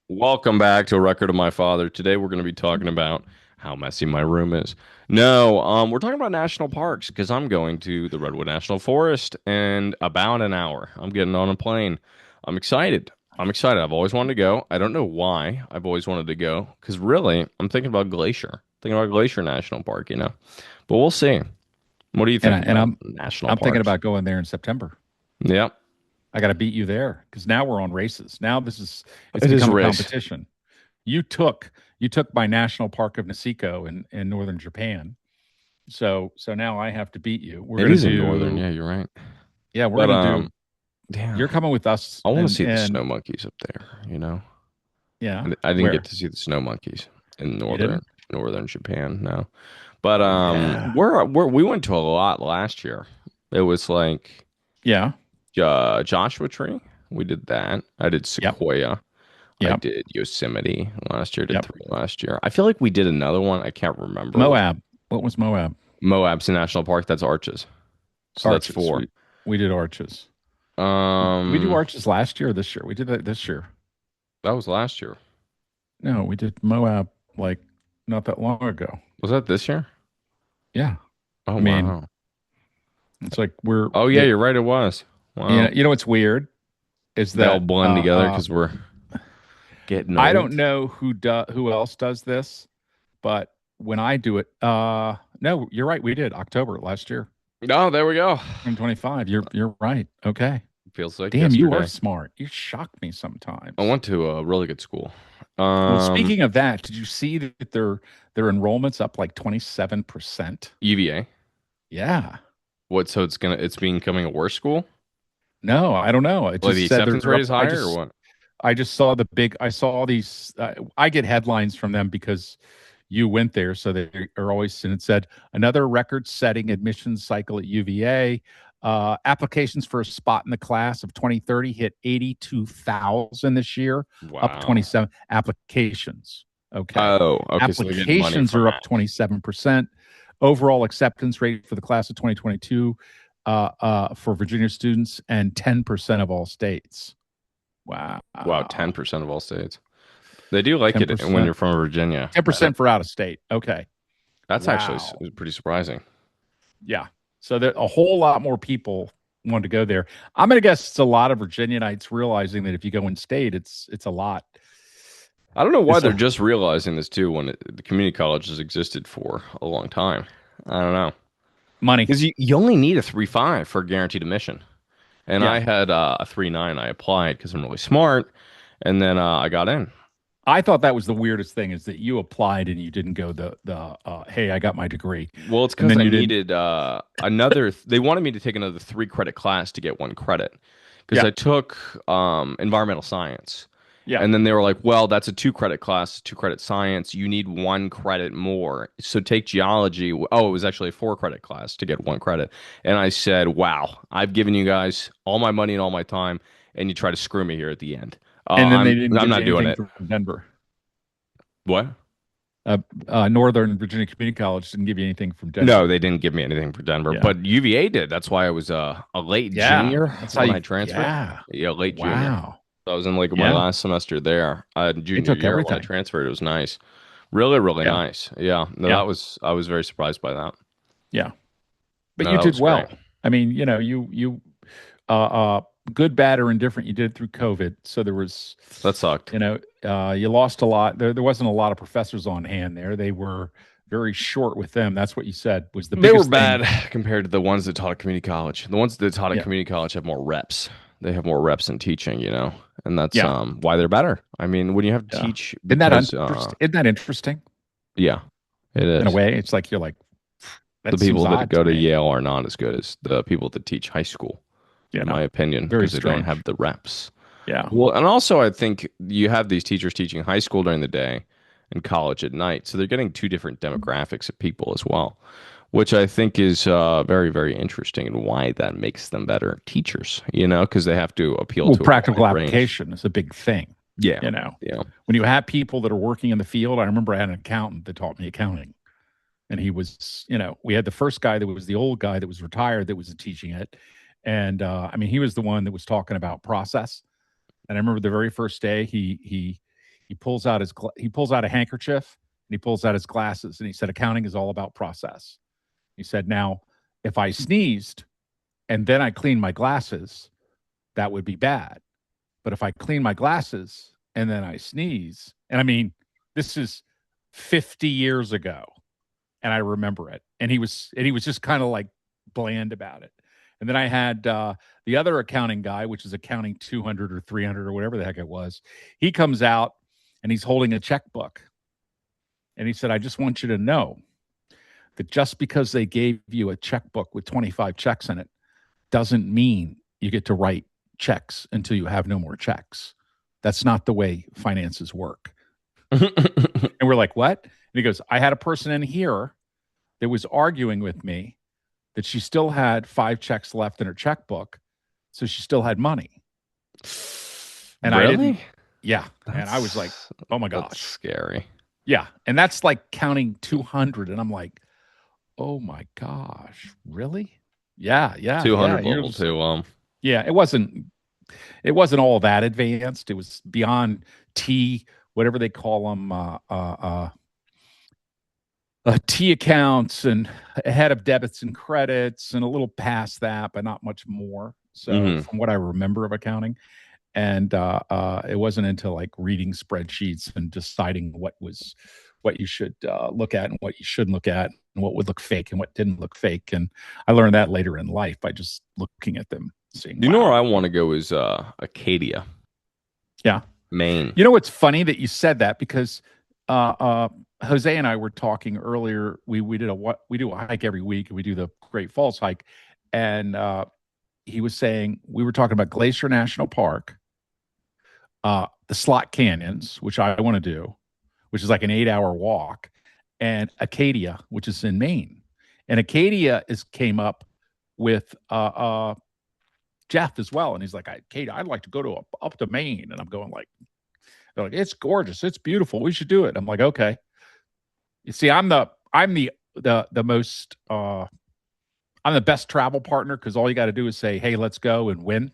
Welcome back to A Record of My Father. Today we're going to be talking about how messy my room is. No, we're talking about national parks because I'm going to the Redwood National Forest in about an hour. I'm getting on a plane. I'm excited. I'm excited. I've always wanted to go. I don't know why I've always wanted to go because really, I'm thinking about Glacier. Thinking about Glacier National Park. But we'll see. What do you And I, think and about I'm national I'm thinking parks? about going there in September. Yep, I got to beat you there because now we're on races. Now it's it is a become a race. competition. You took you took my national park of Niseko in northern Japan. So now I have to beat you. We're It gonna is in northern. do Yeah, you're right. yeah, we're But gonna do. yeah. You're coming with us I want to and see the snow monkeys up there. yeah, I didn't get where to see the snow monkeys in you didn't? northern Japan, no. But Yeah, we went to a lot last year. It was like yeah, Joshua Tree. We did that. I did yep, Sequoia. I yep, did Yosemite last year. Did yep. three last year. I feel like we did another one. I can't remember what. Moab. What was Moab? Moab's a national park. That's Arches. So that's Arches. four. We did Arches. Did we do Um, Arches last year or this year? We did that this year. that was last year. No, we did Moab like not that long ago. Was that this year? Yeah. Oh I mean, wow. it's like we're Oh yeah, the you're right. It was. you know, Wow. you know what's weird is They all that blend together because we're getting I don't old. know who else does this, but when I do it, no, you're right, we did October last year, Oh, there we go. 2025. You're right. Okay. Feels like Damn, you are yesterday. smart. You shock me I sometimes. went to a really good school. Well, Um, speaking of that, did you see that their enrollment's up like 27%? UVA. Yeah. What? So it's becoming a worse school? No, I don't know. It Like the just said acceptance they're rate up. is higher or what? I just saw the big. I saw all these. I get headlines from them because you went there, so they are always. And it said another record-setting admissions cycle at UVA. Applications for a spot in the class of 2030 hit 82,000 this year, up Wow. 27 applications. Okay, Oh, okay. So they're getting money applications from are up that. 27%. Overall acceptance rate for the class of 2022 for Virginia students and 10% of all states. Wow. Wow, 10% of all states. They do like it when 10%. you're from Virginia. I don't, 10% for out of state. Okay. that's actually Wow. pretty surprising. Yeah. So there a whole lot more people want to go there. I'm going to guess it's a lot of Virginianites realizing that if you go in state, it's a lot. I don't know why It's they're a just realizing this too when the community college has existed for a long time. I don't know. money. Because you only need a 3.5 for guaranteed admission. And I Yeah. had a 3.9. I applied because I'm really smart, and then I got in. I thought that was the weirdest thing is that you applied and you didn't go the hey, I got my degree. Well, it's And because then I you didn't. needed another. They wanted me to take another three credit class to get one credit because Yeah. I took environmental science, Yeah. and then they were like, "Well, that's a two credit class, two credit science. You need one credit more. So take geology." Oh, it was actually a four credit class to get one credit. And I said, "Wow, I've given you guys all my money and all my time, and you try to screw me here at the end. And then I'm they didn't I'm give you not doing anything it." from Denver. What? Northern Virginia Community College didn't give you anything from No, Denver. they didn't give me anything for Denver, Yeah. but UVA did. That's why I was a late Yeah. junior That's how when you, I transferred. yeah. Yeah, late junior. Wow. So I was in like my Yeah. last semester there, They junior took year when I everything. transferred. It was nice, really, really Yeah. nice. Yeah, no, Yeah. I was very surprised by that. Yeah. But No, you that did was great. well. I mean, you uh uh good, bad, or indifferent, you did it through COVID. So there was, That sucked. you lost a lot. There wasn't a lot of professors on hand there. They were very short with them. That's what you said was the They were biggest thing. bad compared to the ones that taught at community college. The ones that taught at Yeah. community college have more reps. They have more reps in teaching, and that's Yeah. why they're better. I mean, when you have to Yeah. teach because Isn't that interesting? yeah, it In a is. way, it's like you're like, The that seems people that odd go to to me. Yale are not as good as the people that teach high school, in Yeah. my opinion, Very because they don't have strange. the reps. Yeah. Well, and also I think you have these teachers teaching high school during the day and college at night, so they're getting two different demographics of people as well, which I think is very, very interesting and why that makes them better teachers, because they have to appeal Well, to a practical wide range. application is a big thing. Yeah, You know, yeah. when you have people that are working in the field, I remember I had an accountant that taught me accounting. And he was, we had the first guy that was the old guy that was retired that was teaching it. And I mean, he was the one that was talking about process. And I remember the very first day He pulls out a handkerchief and he pulls out his glasses and he said, accounting is all about process. He said, now, if I sneezed and then I cleaned my glasses, that would be bad. But if I clean my glasses and then I sneeze, and I mean, this is 50 years ago, and I remember it. And he was just kind of like bland about it. And then I had the other accounting guy, which is accounting 200 or 300 or whatever the heck it was. He comes out and he's holding a checkbook. And he said, I just want you to know that just because they gave you a checkbook with 25 checks in it doesn't mean you get to write checks until you have no more checks. That's not the way finances work. And we're like, what? And he goes, I had a person in here that was arguing with me that she still had 5 checks left in her checkbook. So she still had money. And really? I didn't. Yeah. And I was like, oh my gosh. That's scary. Yeah. And that's like counting 200. And I'm like, oh my gosh, really? Yeah. Yeah. 200 yeah. level too. Yeah. It wasn't all that advanced. It was beyond T, whatever they call them, T accounts and ahead of debits and credits and a little past that, but not much more. So from what I remember of accounting, and it wasn't until like reading spreadsheets and deciding what you should look at and what you shouldn't look at and what would look fake and what didn't look fake. And I learned that later in life by just looking at them, seeing. You know where I want to go is Acadia. Yeah. Maine. You know what's funny that you said that because Jose and I were talking earlier. We do a hike every week, and we do the Great Falls hike. And he was saying we were talking about Glacier National Park, the Slot Canyons, which I want to do, which is like an 8-hour walk, and Acadia, which is in Maine. And Acadia came up with Jeff as well, and he's like, Kate, I'd like to go up to Maine. And I'm going like, they're like, it's gorgeous, it's beautiful, we should do it. I'm like, okay. You see, I'm the most I'm the best travel partner because all you got to do is say, hey, let's go and win.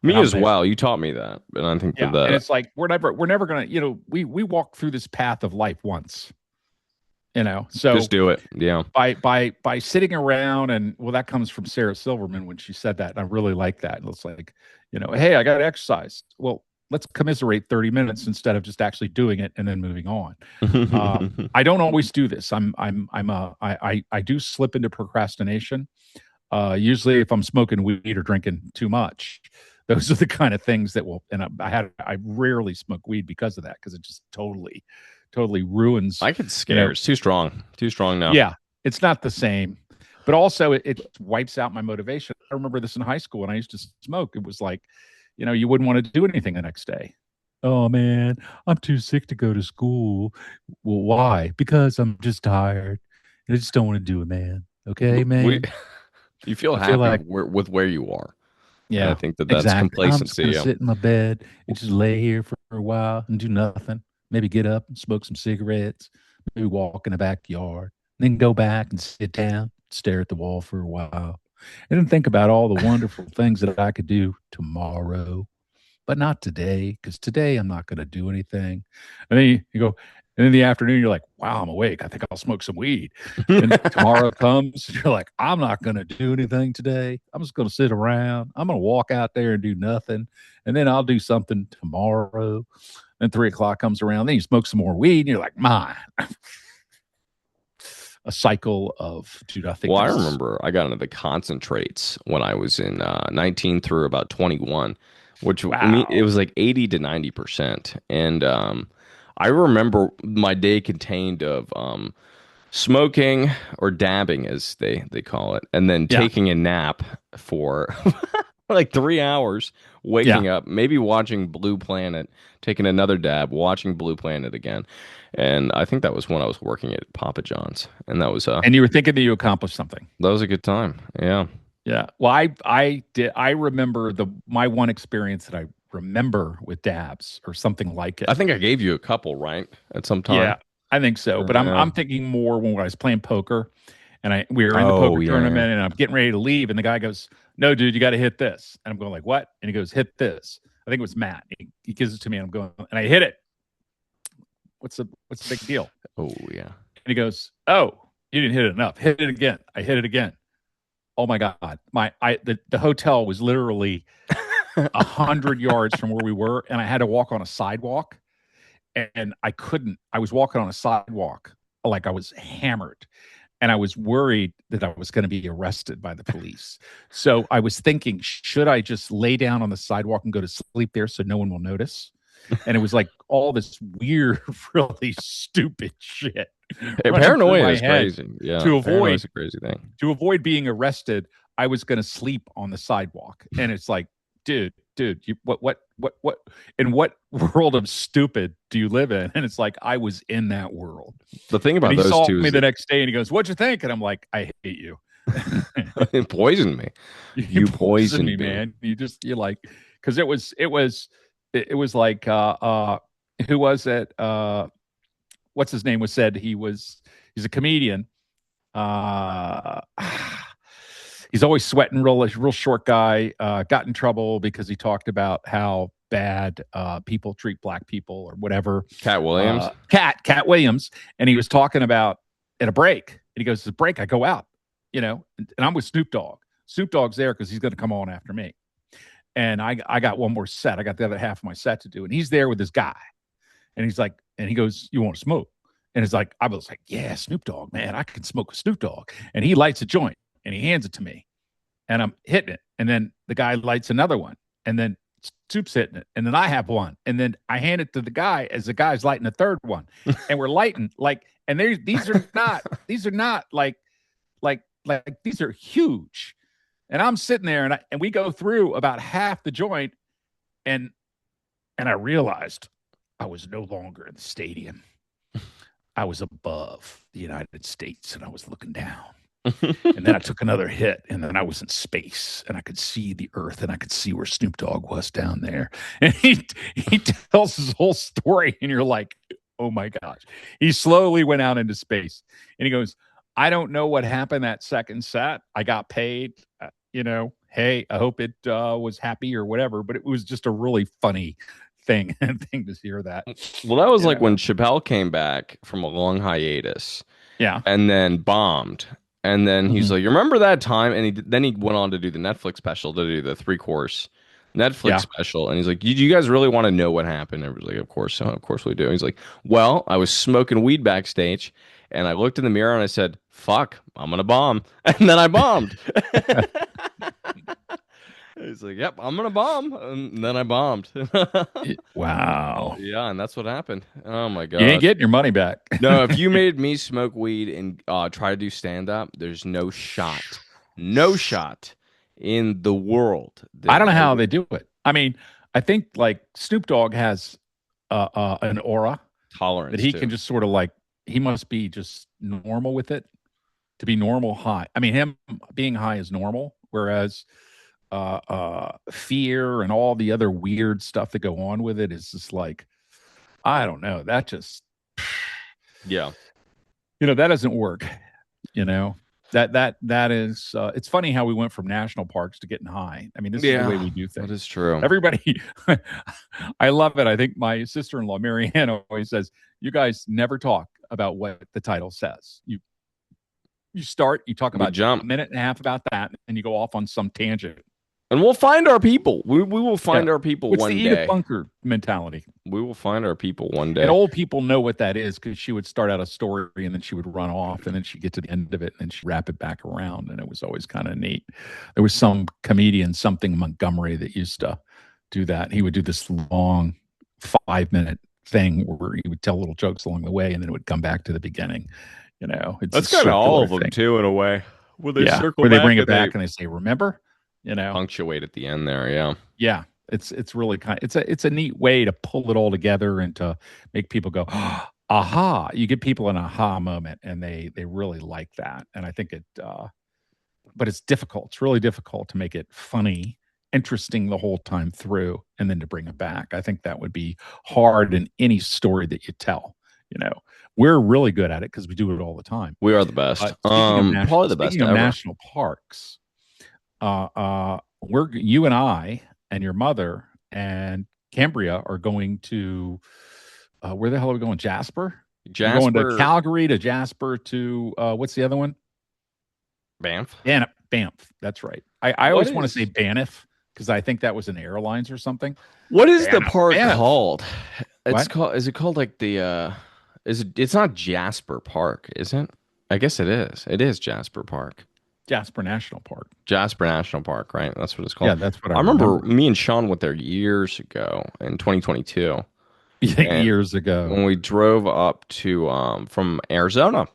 Me as well. You taught me that, and I think that and it's like we're never gonna, we walk through this path of life once. So just do it. Yeah. By sitting around, and well, that comes from Sarah Silverman when she said that, and I really like that. And it's like, hey, I got to exercise. Well, let's commiserate 30 minutes instead of just actually doing it and then moving on. I don't always do this. I do slip into procrastination. Usually if I'm smoking weed or drinking too much, those are the kind of things that will, and I rarely smoke weed because of that, because it just totally ruins. I get scared. It's too strong now. Yeah. It's not the same, but also it wipes out my motivation. I remember this in high school when I used to smoke. It was like, you wouldn't want to do anything the next day. Oh man, I'm too sick to go to school. Well, why? Because I'm just tired. I just don't want to do it, man. Okay, man. You feel happy like, with where you are. Yeah, and I think that's exactly. Complacency. I'm just gonna sit in my bed and just lay here for a while and do nothing. Maybe get up and smoke some cigarettes. Maybe walk in the backyard. Then go back and sit down, stare at the wall for a while. And then think about all the wonderful things that I could do tomorrow, but not today, because today I'm not going to do anything. And then you go, and in the afternoon, you're like, wow, I'm awake. I think I'll smoke some weed. And tomorrow comes, you're like, I'm not going to do anything today. I'm just going to sit around. I'm going to walk out there and do nothing. And then I'll do something tomorrow. Then 3 o'clock comes around. Then you smoke some more weed. And you're like, mine. A cycle of, dude, I think. Well, I remember I got into the concentrates when I was in 19 through about 21, which it was like 80 to 90%. And I remember my day contained of smoking or dabbing, as they call it, and then taking a nap for like 3 hours, waking up, maybe watching Blue Planet, taking another dab, watching Blue Planet again. And I think that was when I was working at Papa John's, and that was and you were thinking that you accomplished something. That was a good time. Yeah. Yeah. Well, I remember my one experience that I remember with dabs or something like it. I think I gave you a couple, right? At some time. Yeah, I think so. But I'm thinking more when I was playing poker, and we were in the poker tournament, and I'm getting ready to leave, and the guy goes, "No, dude, you got to hit this." And I'm going like, "What?" And he goes, "Hit this." I think it was Matt. He gives it to me, and I'm going, and I hit it. What's the big deal?" Oh yeah. And he goes, "Oh, you didn't hit it enough. Hit it again." I hit it again. Oh my God. The hotel was literally 100 yards from where we were, and I had to walk on a sidewalk, and I couldn't. I was walking on a sidewalk like I was hammered, and I was worried that I was going to be arrested by the police. So I was thinking, should I just lay down on the sidewalk and go to sleep there so no one will notice? And it was like all this weird, really stupid shit Hey, running through paranoia my is head crazy. Yeah, to paranoia avoid is a crazy thing. being arrested. I was going to sleep on the sidewalk, and it's like, dude, you what in what world of stupid do you live in? And it's like I was in that world. The thing And about he those saw two me is the that next day, and he goes, "What'd you think?" And I'm like, "I hate you." it poisoned me. You You poisoned poisoned me, me. man. You're like, because it was like who was it? What's his name was said he's a comedian. Uh, he's always sweating, real short guy. Got in trouble because he talked about how bad people treat black people or whatever. Cat Williams. Cat Williams, and he was talking about at a break, and he goes, "The break, I go out, and I'm with Snoop Dogg. Snoop Dogg's there because he's going to come on after me, and I got one more set. I got the other half of my set to do, and he's there with this guy, and he's like, and he goes, "You want to smoke?" And it's like, I was like, "Yeah, Snoop Dogg, man, I can smoke with Snoop Dogg." And he lights a joint and he hands it to me, and I'm hitting it, and then the guy lights another one, and then Soup's hitting it, and then I have one, and then I hand it to the guy as the guy's lighting the third one, and we're lighting like, and these are not like these are huge, and I'm sitting there, and we go through about half the joint, and I realized I was no longer in the stadium. I was above the United States, and I was looking down. And then I took another hit, and then I was in space, and I could see the Earth, and I could see where Snoop Dogg was down there. And he tells his whole story, and you're like, "Oh my gosh!" He slowly went out into space, and he goes, "I don't know what happened that second set. I got paid. Hey, I hope it was happy or whatever, but it was just a really funny thing to hear that. Well, that was You like know, when Chappelle came back from a long hiatus yeah, and then bombed. And then he's mhm, like, "You remember that time?" And then he went on to do the Netflix special, to do the three-course Netflix yeah. special. And he's like, "You guys really want to know what happened?" And everybody's like, of course we do." He's like, "Well, I was smoking weed backstage, and I looked in the mirror and I said, 'Fuck, I'm gonna bomb.'" And then I bombed. He's like, "Yep, I'm gonna bomb," and then I bombed. Wow. Yeah, and that's what happened. Oh my You ain't gosh. getting your money back. No, if you made me smoke weed and try to do stand up, there's no shot in the world I that don't know I how would they do it. I mean, I think like Snoop Dogg has an aura that tolerance he to. can just sort of like, he must be just normal with it to be normal high. I mean, him being high is normal, whereas fear and all the other weird stuff that go on with it is just like, I don't know. That just, Yeah, that doesn't work. you know that is it's funny how we went from national parks to getting high. I mean, this is the way yeah, we do that things. is true. Everybody, I love it. I think my sister-in-law Marianne always says, "You guys never talk about what the title says. You talk We about a jump, minute and a half about that, and you go off on some tangent." and we'll find our people. We will Yeah, find our people it's the one Edith day. Bunker mentality. We will find our people one And day. old people know what that is, because she would start out a story and then she would run off, and then she'd get to the end of it and then she'd wrap it back around. And it was always kind of neat. There was some comedian, something Montgomery, that used to do that. He would do this long 5 minute thing where he would tell little jokes along the way, and then it would come back to the beginning. It's a That's kind of all circular of them thing. too, in a way. Where they Yeah. circle Where they back bring it and they back and they say, "Remember?" You know, punctuate at the end there. Yeah. yeah, it's really it's a neat way to pull it all together and to make people go, aha. You give people an aha moment, and they really like that. And I think but it's difficult. It's really difficult to make it funny, interesting the whole time through, and then to bring it back. I think that would be hard in any story that you tell. you know we're really good at it because we do it all the time. We are the best. But speaking of Probably national the best speaking of ever. national parks, we're you and I and your mother and Cambria are going to Where the hell are we going? Jasper? We're going to Jasper, Calgary to Jasper to what's the other one? Banff. Banff. That's right. I What always want to say is Banff because I think that was an airlines or something. what is the Banff. park Banff. called? It's What? called is it called like the is it it's not Jasper Park, is it? I guess it is. It is Jasper Park. Jasper National Park. Jasper National Park, right? That's what it's Yeah, called. that's what I I remember remember. me and Sean went there years ago in 2022, and Years ago. when we drove up to from Arizona,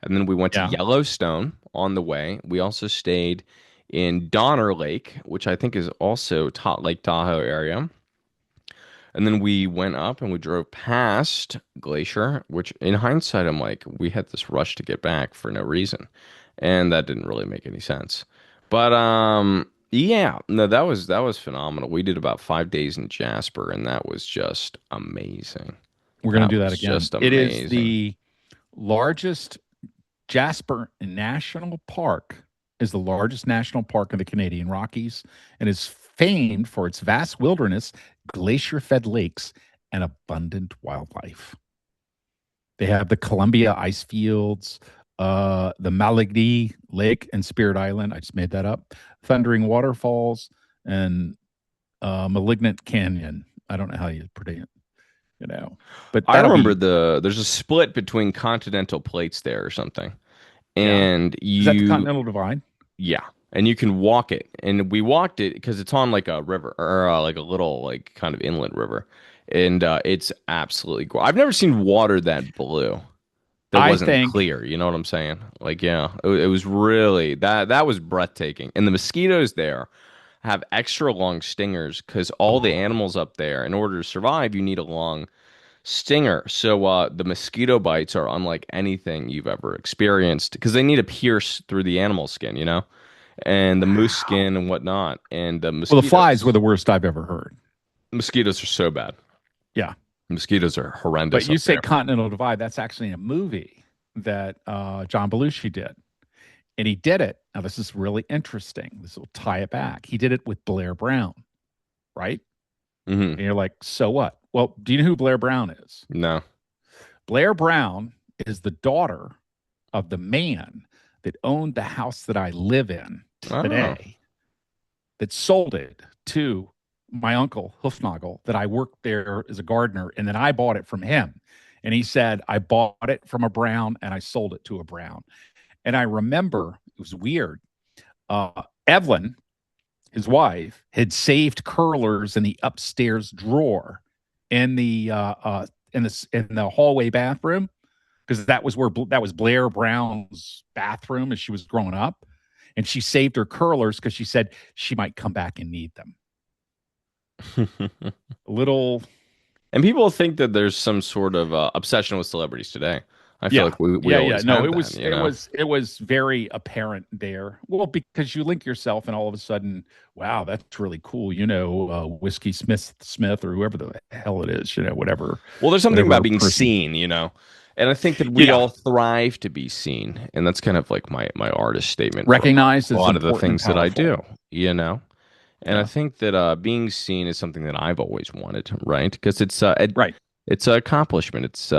and then we went to Yeah. Yellowstone on the way. We also stayed in Donner Lake, which I think is also Lake Tahoe area. And then we went up and we drove past Glacier, which in hindsight, I'm like, we had this rush to get back for no reason. And that didn't really make any sense. But yeah, no, that was phenomenal. We did about 5 days in Jasper, and that was just amazing. We're going That to do that was again. just It is amazing. the largest Jasper National Park is the largest national park in the Canadian Rockies and is famed for its vast wilderness, glacier-fed lakes, and abundant wildlife. They have the Columbia ice fields, the Malagny Lake and Spirit Island. I just made that up. Thundering waterfalls and Malignant Canyon. I don't know how you predict it, but I that'll remember be. there's a split between continental plates there or something. Yeah. And Is that the you Continental Divide? Yeah, and you can walk it, and we walked it because it's on like a river or like a little like kind of inlet river, and it's absolutely I've never seen water that blue that I wasn't think clear. You know what I'm saying? Like, yeah, it was really that was breathtaking, and the mosquitoes there have extra long stingers because all the oh, animals up there, in order to survive, you need a long stinger. So the mosquito bites are unlike anything you've ever experienced because they need to pierce through the animal skin, and the moose wow. skin and whatnot. And the Well, the flies were mosquitoes, the worst I've ever heard. mosquitoes are so bad. Yeah. Mosquitoes are But horrendous you up say there. Continental Divide, that's actually a movie that John Belushi did. And he did it. Now, this is really interesting. This will tie it back. He did it with Blair Brown, right? Hmm. And you're like, so what? Well, do you know who Blair Brown is? No. Blair Brown is the daughter of the man that owned the house that I live in Oh. today, that sold it to my uncle Hoofnagel, that I worked there as a gardener, and then I bought it from him. And he said, I bought it from a Brown and I sold it to a Brown. And I remember it was weird. Evelyn, his wife, had saved curlers in the upstairs drawer in the hallway bathroom, because that was Blair Brown's bathroom as she was growing up, and she saved her curlers because she said she might come back and need them. A little, And people think that there's some sort of obsession with celebrities today. I feel yeah, like we yeah, yeah. always No, had it that, was it was very apparent there. Well, because you link yourself, and all of a sudden, wow, that's really cool. Whiskey Smith, or whoever the hell it is. Well, there's something about Whatever being person. seen. And I think that we Yeah, all thrive to be seen. And that's kind of like my artist statement for recognized a as lot of the important and things that I powerful. do. And I Yeah, think that being seen is something that I've always wanted, right? Because right. it's an accomplishment. It's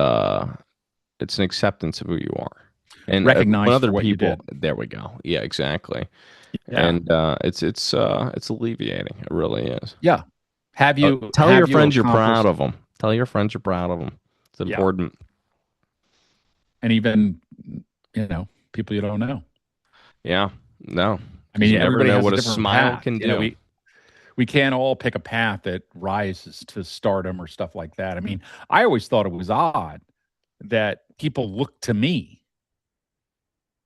an acceptance of who you are. And when Recognized for other what you people, did. there we go. Yeah, exactly. Yeah, And it's alleviating. It really is. yeah. Have you Tell your have you friends you're proud accomplished? of them. Tell your friends you're proud of them. It's Yeah, important. and even people you don't know. Yeah. No, I because mean, you never everybody know has what a a different smile path. can do. We can't all pick a path that rises to stardom or stuff like that. I mean, I always thought it was odd that people look to me,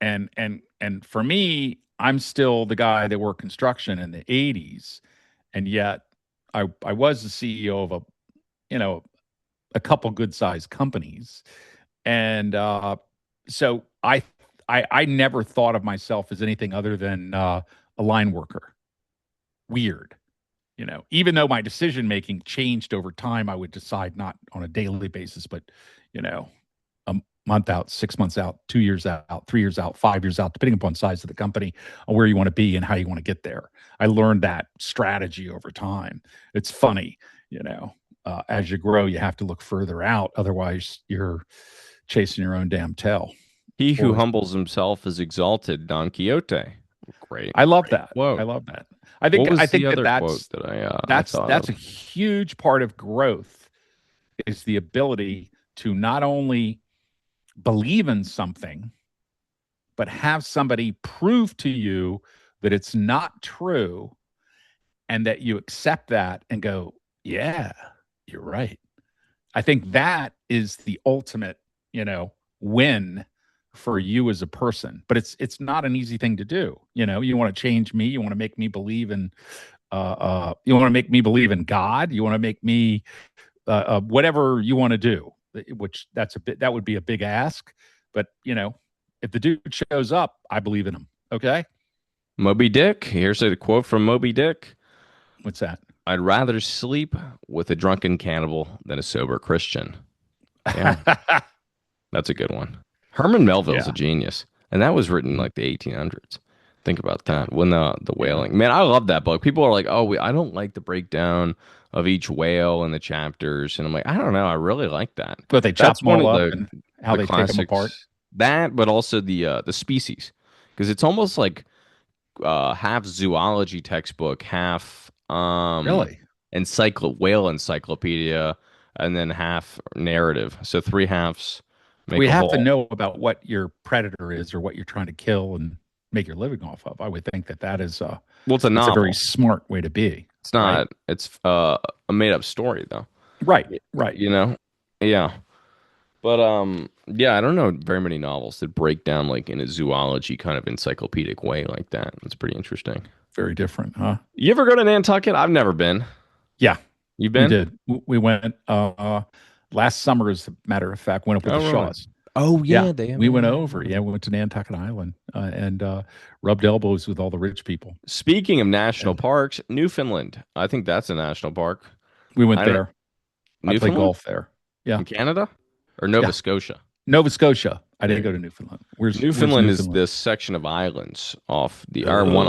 and for me, I'm still the guy that worked construction in the 80s, and yet I was the CEO of you know a couple good sized companies, and so I never thought of myself as anything other than a line worker. Weird. Even though my decision making changed over time, I would decide not on a daily basis, but you know, a month out, 6 months out, 2 years out, 3 years out, 5 years out, depending upon size of the company, on where you want to be and how you want to get there. I learned that strategy over time. It's funny, you know. as you grow, you have to look further out. Otherwise, you're chasing your own damn tail. He who Or humbles himself is exalted. Don Quixote. Great, I love great that. I quote. love that. I What think I was the think that other quote that I thought that's of? a huge part of growth is the ability to not only believe in something, but have somebody prove to you that it's not true and that you accept that and go, yeah, you're right. I think that is the ultimate, win for you as a person. But it's not an easy thing to do. You want to change me, you want to make me believe in you want to make me believe in God, you want to make me whatever you want to do, which that would be a big ask. But if the dude shows up, I believe in him. Okay. Moby Dick. Here's a quote from Moby Dick. What's that? I'd rather sleep with a drunken cannibal than a sober Christian. Yeah, that's a good one. Herman Melville's a Yeah. genius, and that was written Mhm. like the 1800s. Think about Yeah. that. When the Yeah. whaling, man, I love that book. People are like, "Oh, I don't like the breakdown of each whale and the chapters," and I'm like, I don't know, I really like that. But they chop That's them one all of up and how the they take them apart. classics. That, but also the species, because it's almost like half zoology textbook, half Really? whale encyclopedia, and then half narrative. So three halves make We a have to whole. know about what your predator is or what you're trying to kill and make your living off of. I would think that Well, it's a that's a very novel. smart way to be, It's right? not. It's a made up story though. Right, right. You know. Yeah. But yeah, I don't know very many novels that break down like in a zoology kind of encyclopedic way like that. It's pretty interesting. Very different, huh? You ever go to Nantucket? I've never been. Yeah, You we been? did. We went last summer, as a matter of fact, went up with Oh, the really? Shaws. Oh, Yeah, yeah, they have. we went Yeah, over. Yeah, we went to Nantucket Island and rubbed elbows with all the rich people. speaking of national And parks, Newfoundland. I think that's a national park. we went I don't know. there. I played Newfoundland golf there. Yeah, in Canada or Nova yeah. Scotia? Nova Scotia. I There didn't you go go. to Newfoundland. Where's Newfoundland is Newfoundland? this section of islands off the, or Oh, one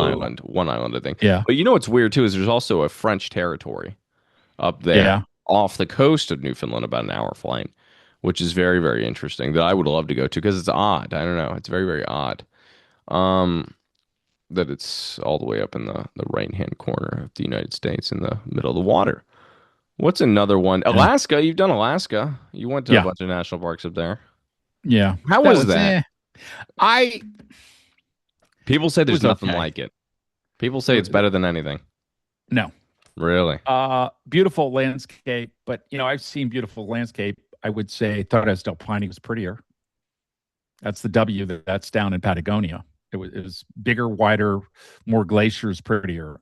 island, I think. yeah, But you know what's weird too is there's also a French territory up there yeah. off the coast of Newfoundland, about an hour flight, which is very, very interesting that I would love to go to because it's odd. I don't know. It's very, very odd. Um, that it's all the way up in the right hand corner of the United States in the middle of the water. What's another one? Yeah. Alaska. You've done Alaska. You went to a Yeah. bunch of national parks up there. Yeah. How That was was that? I People say it there's was nothing okay. like it. People It say it's was better than anything. no. Really? Beautiful landscape, but I've seen beautiful landscape. I would say Torres del Paine was prettier. That's the W that's down in Patagonia. It was bigger, wider, more glaciers, prettier.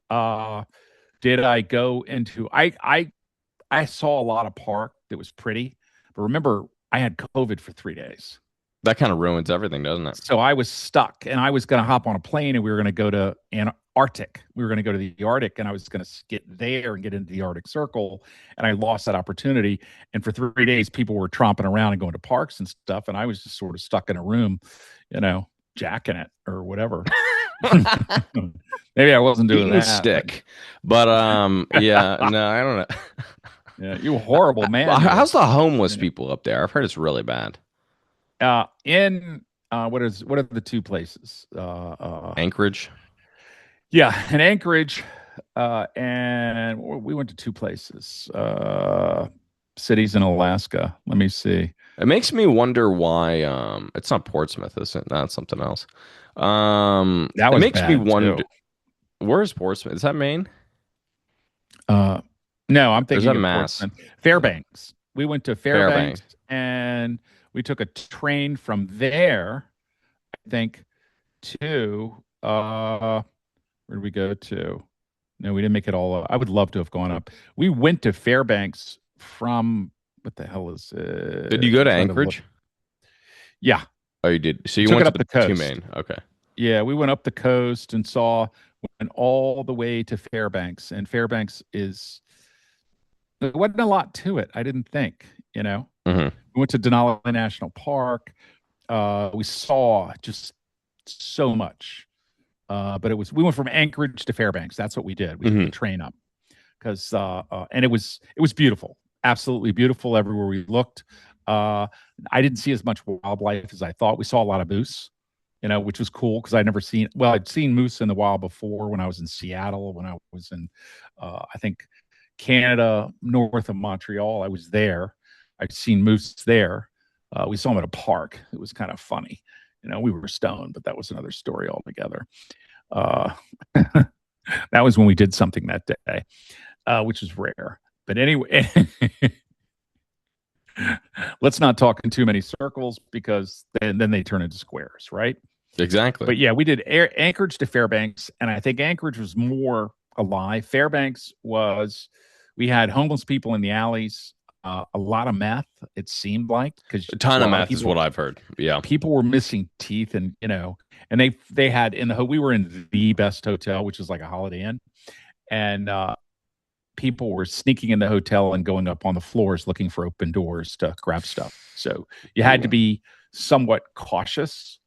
Did I go into I saw a lot of park that was pretty, but remember I had COVID for 3 days. That kind of ruins everything, doesn't it? So I was stuck and I was going to hop on a plane and we were going to go to Antarctic. We were going to go to the Arctic and I was going to get there and get into the Arctic Circle. And I lost that opportunity. And for 3 days, people were tromping around and going to parks and stuff. And I was just sort of stuck in a room, jacking it or whatever. Maybe I wasn't doing Eating that, but stick. But yeah, no, I don't know. yeah, you horrible man, you. How's the homeless You know. people up there? I've heard it's really bad. In what are the two places? Anchorage. Yeah, in Anchorage, and we went to two places, cities in Alaska. Let me see. It makes me wonder why it's not Portsmouth, isn't it? That's something else. That It was makes me bad wonder too. where's Portsmouth? Is that Maine? Uh, no, I'm Or is that thinking of Mass? Portsmouth. Fairbanks. We went to Fairbanks Fairbanks. and we took a train from there, I think, to where did we go to? No, we didn't make it all up. I would love to have gone up. We went to Fairbanks from what the hell is Did you it? go I'm to trying to look. Anchorage? Yeah, Oh, you did. So we you took went it to up the the two coast. main. Okay. Yeah, we went up the coast and went all the way to Fairbanks. And Fairbanks there wasn't a lot to it. I didn't think. Hmm. We went to Denali National Park. We saw just so much. But we went from Anchorage to Fairbanks. That's what we did. We took the Hmm. train up because and it was beautiful. absolutely beautiful everywhere we looked. Uh, I didn't see as much wildlife as I thought. We saw a lot of moose, which was cool because I'd never seen. Well, I'd seen moose in the wild before when I was in Seattle, when I was in, I think, Canada, north of Montreal. I was there. I'd seen moose there. We saw them at a park. It was kind of funny. We were stoned, but that was another story altogether. Uh, that was when we did something that day, which is rare. But anyway, let's not talk in too many circles because then they turn into squares, right? Exactly. But yeah, we did Anchorage to Fairbanks, and I think Anchorage was more alive. Fairbanks was, we had homeless people in the alleys, a lot of meth. It seemed like because A a ton of lot of meth is what I've heard. Yeah. people were missing teeth, and and they had we were in the best hotel, which is like a Holiday Inn, and people were sneaking in the hotel and going up on the floors looking for open doors to grab stuff. So you had to Ooh. be somewhat cautious.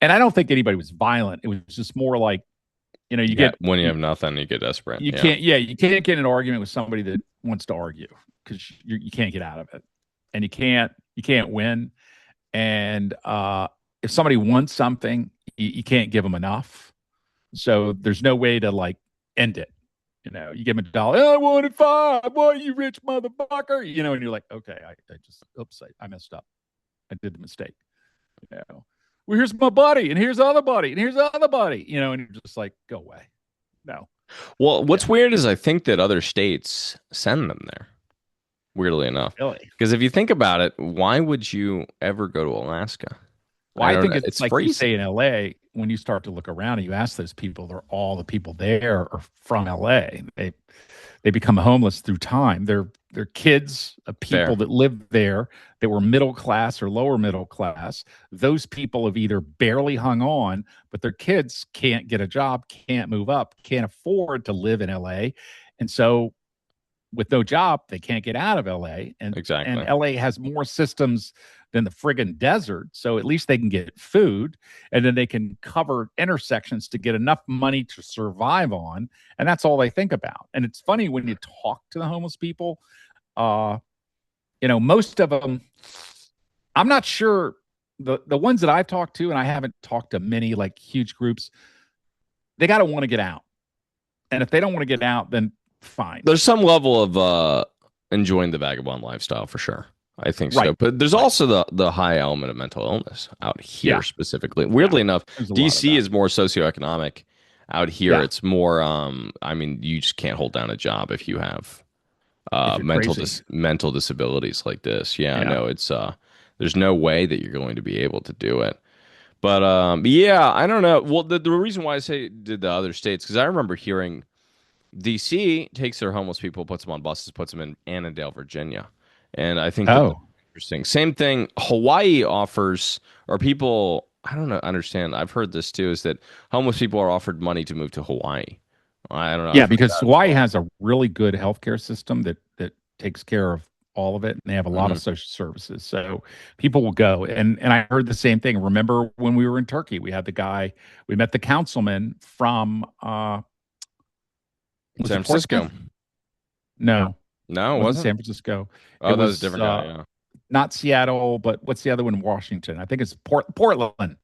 And I don't think anybody was violent. It was just more like, you Yeah. get When you have nothing, you get desperate. you Yeah. can't you can't get in an argument with somebody that wants to argue because you can't get out of it, and you can't win. And if somebody wants something, you can't give them enough. So there's no way to like end it. You give them $1. I wanted 5. Boy, you rich motherfucker. And you're like, okay, I just, oops, I messed up. I did the mistake. Well, here's my buddy, and here's the other buddy, and here's the other buddy. And you're just like, go away. No. Well, Yeah. what's weird is I think that other states send them there, weirdly enough. Really. Because if you think about it, why would you ever go to Alaska? Well, I I don't think know. it's It's like you freezing. say in LA, when you start to look around and you ask those people, they're all the people there are from LA. They become homeless through time. They're kids of people Fair. that live there that were middle class or lower middle class. Those people have either barely hung on, but their kids can't get a job, can't move up, can't afford to live in LA. And so with no job, they can't get out of LA. And Exactly. LA has more systems than the friggin' desert. So at least they can get food, and then they can cover intersections to get enough money to survive on. And that's all they think about. And it's funny when you talk to the homeless people, uh, most of them, I'm not sure the ones that I've talked to, and I haven't talked to many like huge groups, they got to want to get out. And if they don't want to get out, then fine. There's some level of enjoying the vagabond lifestyle for sure. I think so. Right. But there's Right. also the high element of mental illness out here Yeah. specifically. Yeah. Weirdly enough, There's a lot of DC that. is more socioeconomic. Out here, Yeah. it's more I mean, you just can't hold down a job if you have If you're crazy. mental disabilities like this. Yeah, Yeah. no, it's there's no way that you're going to be able to do it. But yeah, I don't know. Well, the reason why I say did the other states, because I remember hearing DC takes their homeless people, puts them on buses, puts them in Annandale, Virginia. And I think that that's Oh, interesting. Same thing Hawaii offers, or people, I don't know, understand. I've heard this too, is that homeless people are offered money to move to Hawaii. I don't know. yeah, I've heard because that as Hawaii well. has a really good healthcare system that takes care of all of it, and they have a lot Hmm. of social services. So people will go. And I heard the same thing. Remember when we were in Turkey, we met the councilman from was San it Francisco. Portsmouth? No, No, it was wasn't it? San Francisco. It Oh, that was a was different guy. Yeah. not Seattle, but what's the other one in Washington? I think it's Portland. Portland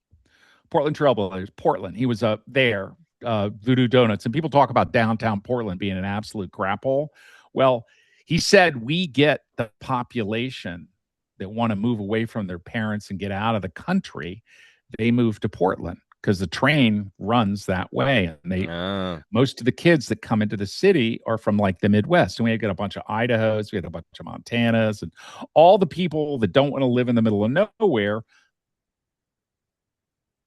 Trailblazers, Portland. He was there, Voodoo Donuts, and people talk about downtown Portland being an absolute crap hole. Well, he said we get the population that want to move away from their parents and get out of the country. They move to Portland because the train runs that way, and Ah, most of the kids that come into the city are from like the Midwest. And we got a bunch of Idahos, we had a bunch of Montanas, and all the people that don't want to live in the middle of nowhere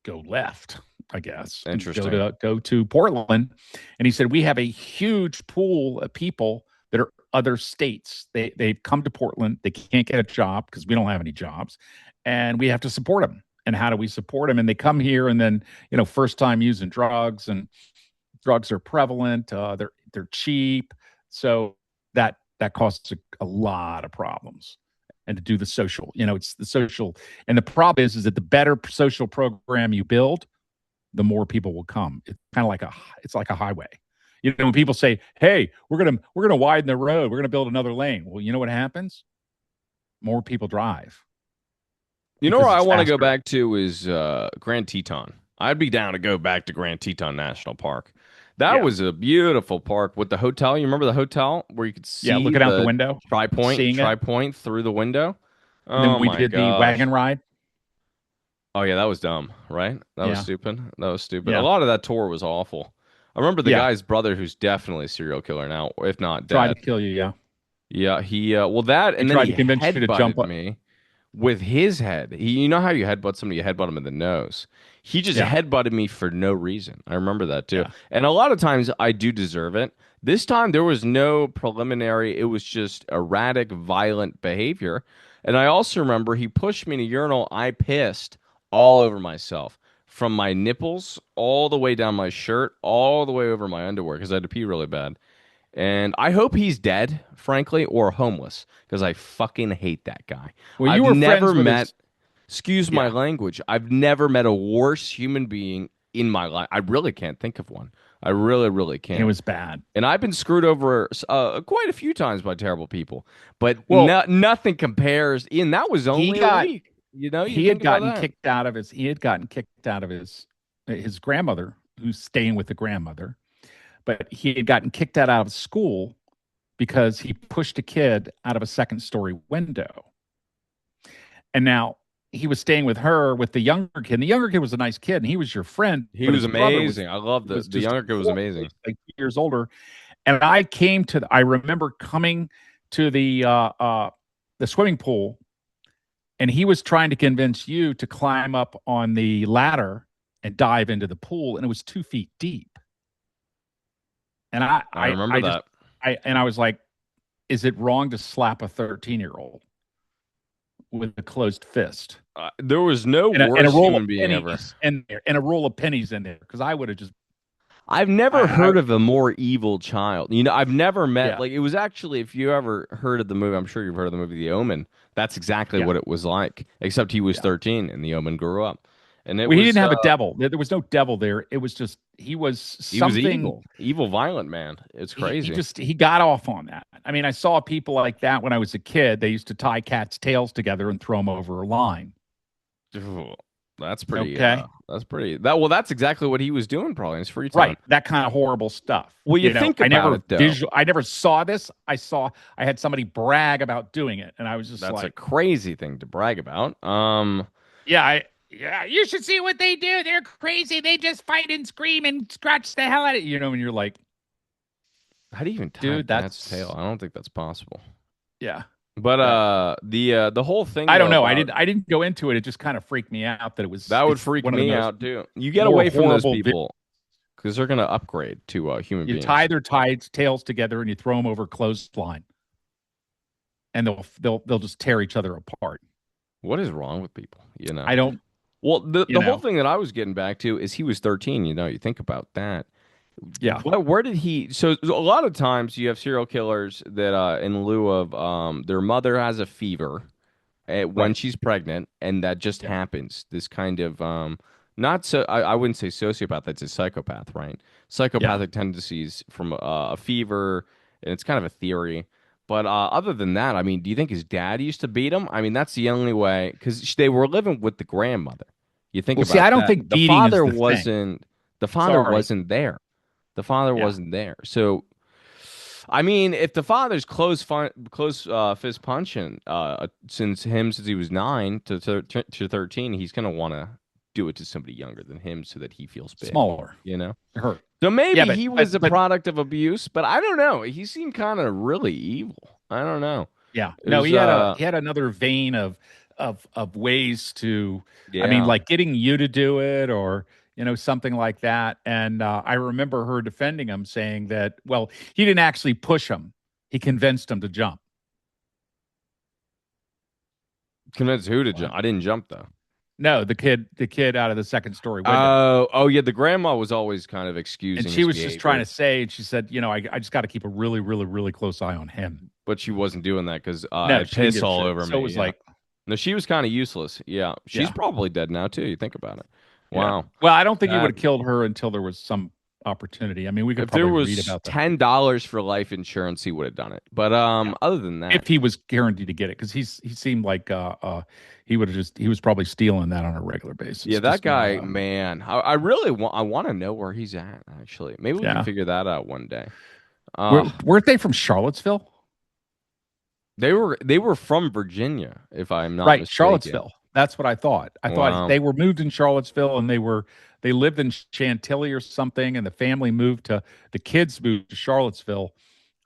go left, I guess, and interesting. go to Portland. And he said we have a huge pool of people that are other states. They've come to Portland. They can't get a job because we don't have any jobs, and we have to support them. And how do we support them? And they come here, and then first time using drugs, and drugs are prevalent. They're cheap, so that causes a lot of problems. And to do the social, it's the social. And the problem is that the better social program you build, the more people will come. It's kind of like it's like a highway. You know, when people say, "Hey, we're gonna widen the road, we're gonna build another lane," well, you know what happens? More people drive You know where because I it's want to go faster. back to is Grand Teton. I'd be down to go back to Grand Teton National Park. That Yeah, was a beautiful park with the hotel. You remember the hotel where you could yeah. see Looking out the the window, tri-point, seeing it, tri-point through the window? and then Oh we my did the wagon gosh. ride. Oh yeah, that was dumb, right? That was Yeah, stupid. That was stupid. A yeah, lot of that tour was awful. I remember the yeah. guy's brother who's definitely a serial killer now, if not Tried dead. to kill you. Yeah, Yeah, he well that he and then tried he to convince you to headbutted jump up. me with his head. You know how you headbutt somebody, you headbutt him in the nose. He just Yeah, headbutted me for no reason. I remember that too. yeah. And a lot of times I do deserve it. This time there was no preliminary. It was just erratic, violent behavior. And I also remember he pushed me in a urinal. I pissed all over myself from my nipples all the way down my shirt, all the way over my underwear because I had to pee really bad. And I hope he's dead, frankly, or homeless, because I fucking hate that guy. Well, you I've were never friends with met, his. excuse my Yeah, language, I've never met a worse human being in my life. I really can't think of one. I really, really it can't. was bad. And I've been screwed over quite a few times by terrible people, but Well, nothing compares. Ian, that was he only a got week. You know, you he had think about gotten that. kicked out of his. He had gotten kicked out of his grandmother, who's staying with the grandmother, but he had gotten kicked out of school because he pushed a kid out of a second story window. And now he was staying with her with the younger kid. And the younger kid was a nice kid and he was your friend, He but was his brother was amazing. I love was the just younger kid was horrible. He amazing. was like 2 years older. And I remember coming to the swimming pool and he was trying to convince you to climb up on the ladder and dive into the pool, and it was 2 feet deep. And I remember that. I was like, is it wrong to slap a 13-year-old with a closed fist There was no and a worse roll of human being ever. pennies in there and a roll of pennies in there? Because I would have just, I've never I heard of a more evil child. You know, I've never met yeah, like it was actually if you ever heard of the movie, I'm sure you've heard of the movie The Omen. That's exactly yeah, what it was like, except he was yeah. 13 and the Omen grew up. And it Well, he didn't was have a devil. There was no devil there. It was just he was he was something. evil, evil, violent man. It's He crazy. just he got off on that. I mean, I saw people like that when I was a kid. They used to tie cats' tails together and throw them over a line. Ugh, Okay, that's pretty that well that's exactly what he was doing probably in his free time. right, that kind of horrible stuff. Well, you You know, think about it though. I never saw this. I had somebody brag about doing it, and I was just That's a like, crazy thing to brag about. yeah, you should see what they do. They're crazy. They just fight and scream and scratch the hell out of you. You know, and you're like, How do you even tie a dude, cat's tail? that's I don't think that's possible. yeah. But That the whole thing I don't though know. about I didn't go into it. It just kind of freaked me out that that would it's freak one of the me most out too. You get more away from those horrible. people because they're gonna upgrade to human You tie beings. their tides tails together and you throw them over a clothesline, and they'll just tear each other apart. What is wrong with people? You know. I don't, Well, you the whole know, thing that I was getting back to is he was 13. You know, you think about that. yeah, Where did he? So a lot of times you have serial killers that, in lieu of their mother has a fever when right, she's pregnant, and that just yeah, happens. This kind of not so I wouldn't say sociopath. That's a psychopath, right? yeah. Psychopathic tendencies from a fever, and it's kind of a theory. But other than that, I mean, do you think his dad used to beat him? I mean, that's the only way because they were living with the grandmother. You think Well, see, about I don't that. think beating is the thing. The father Sorry, wasn't there. The father yeah, wasn't there. So I mean, if the father's close fist punching since he was 9 to 13, he's gonna want to do it to somebody younger than him so that he feels big, smaller, you know. hurt. So Yeah, maybe but he was a but product of abuse, but I don't know. He seemed kind of really evil. I don't know. yeah, It no, was he had another vein of ways to, I mean, yeah. like getting you to do it or something like that. And I remember her defending him, saying that, well, he didn't actually push him; he convinced him to jump. Convinced who to jump? What? I didn't jump though. No, the kid out of the second story window. Oh yeah, the grandma was always kind of And excusing she his was just trying behavior. to say, and she said, I just got to keep a really, really, really close eye on him. But she wasn't doing that because I No, had she didn't piss give a all shit. over So it me. was Yeah. like, No, she was kind of useless. Yeah. She's yeah, probably dead now too. You think about it. yeah. Wow. Well, I don't think he would That have killed her until there was some opportunity. I mean, we could If there probably read was about the $10 for life insurance, he would have done it. But yeah, other than that, if he was guaranteed to get it, because he seemed like he was probably stealing that on a regular basis, yeah, that just not guy, man, I really want to know where he's at. Actually, maybe we can yeah. figure that out one day. Weren't they from Charlottesville? They were from Virginia, if I'm not Right, mistaken. Charlottesville. That's what I thought. I thought Wow. they were moved in Charlottesville, and they lived in Chantilly or something, and the family moved to the kids moved to Charlottesville.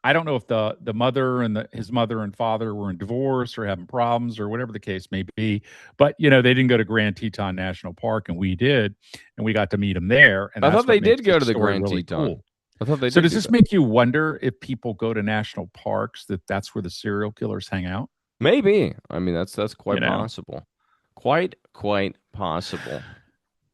I don't know if the mother and his mother and father were in divorce or having problems or whatever the case may be. But they didn't go to Grand Teton National Park, and we did, and we got to meet them there, and I thought that's they what did makes go this to the story Grand really Teton. cool. I thought they So did does do this that. make you wonder if people go to national parks that's where the serial killers hang out? Maybe. I mean, that's You quite know? possible. Quite possible.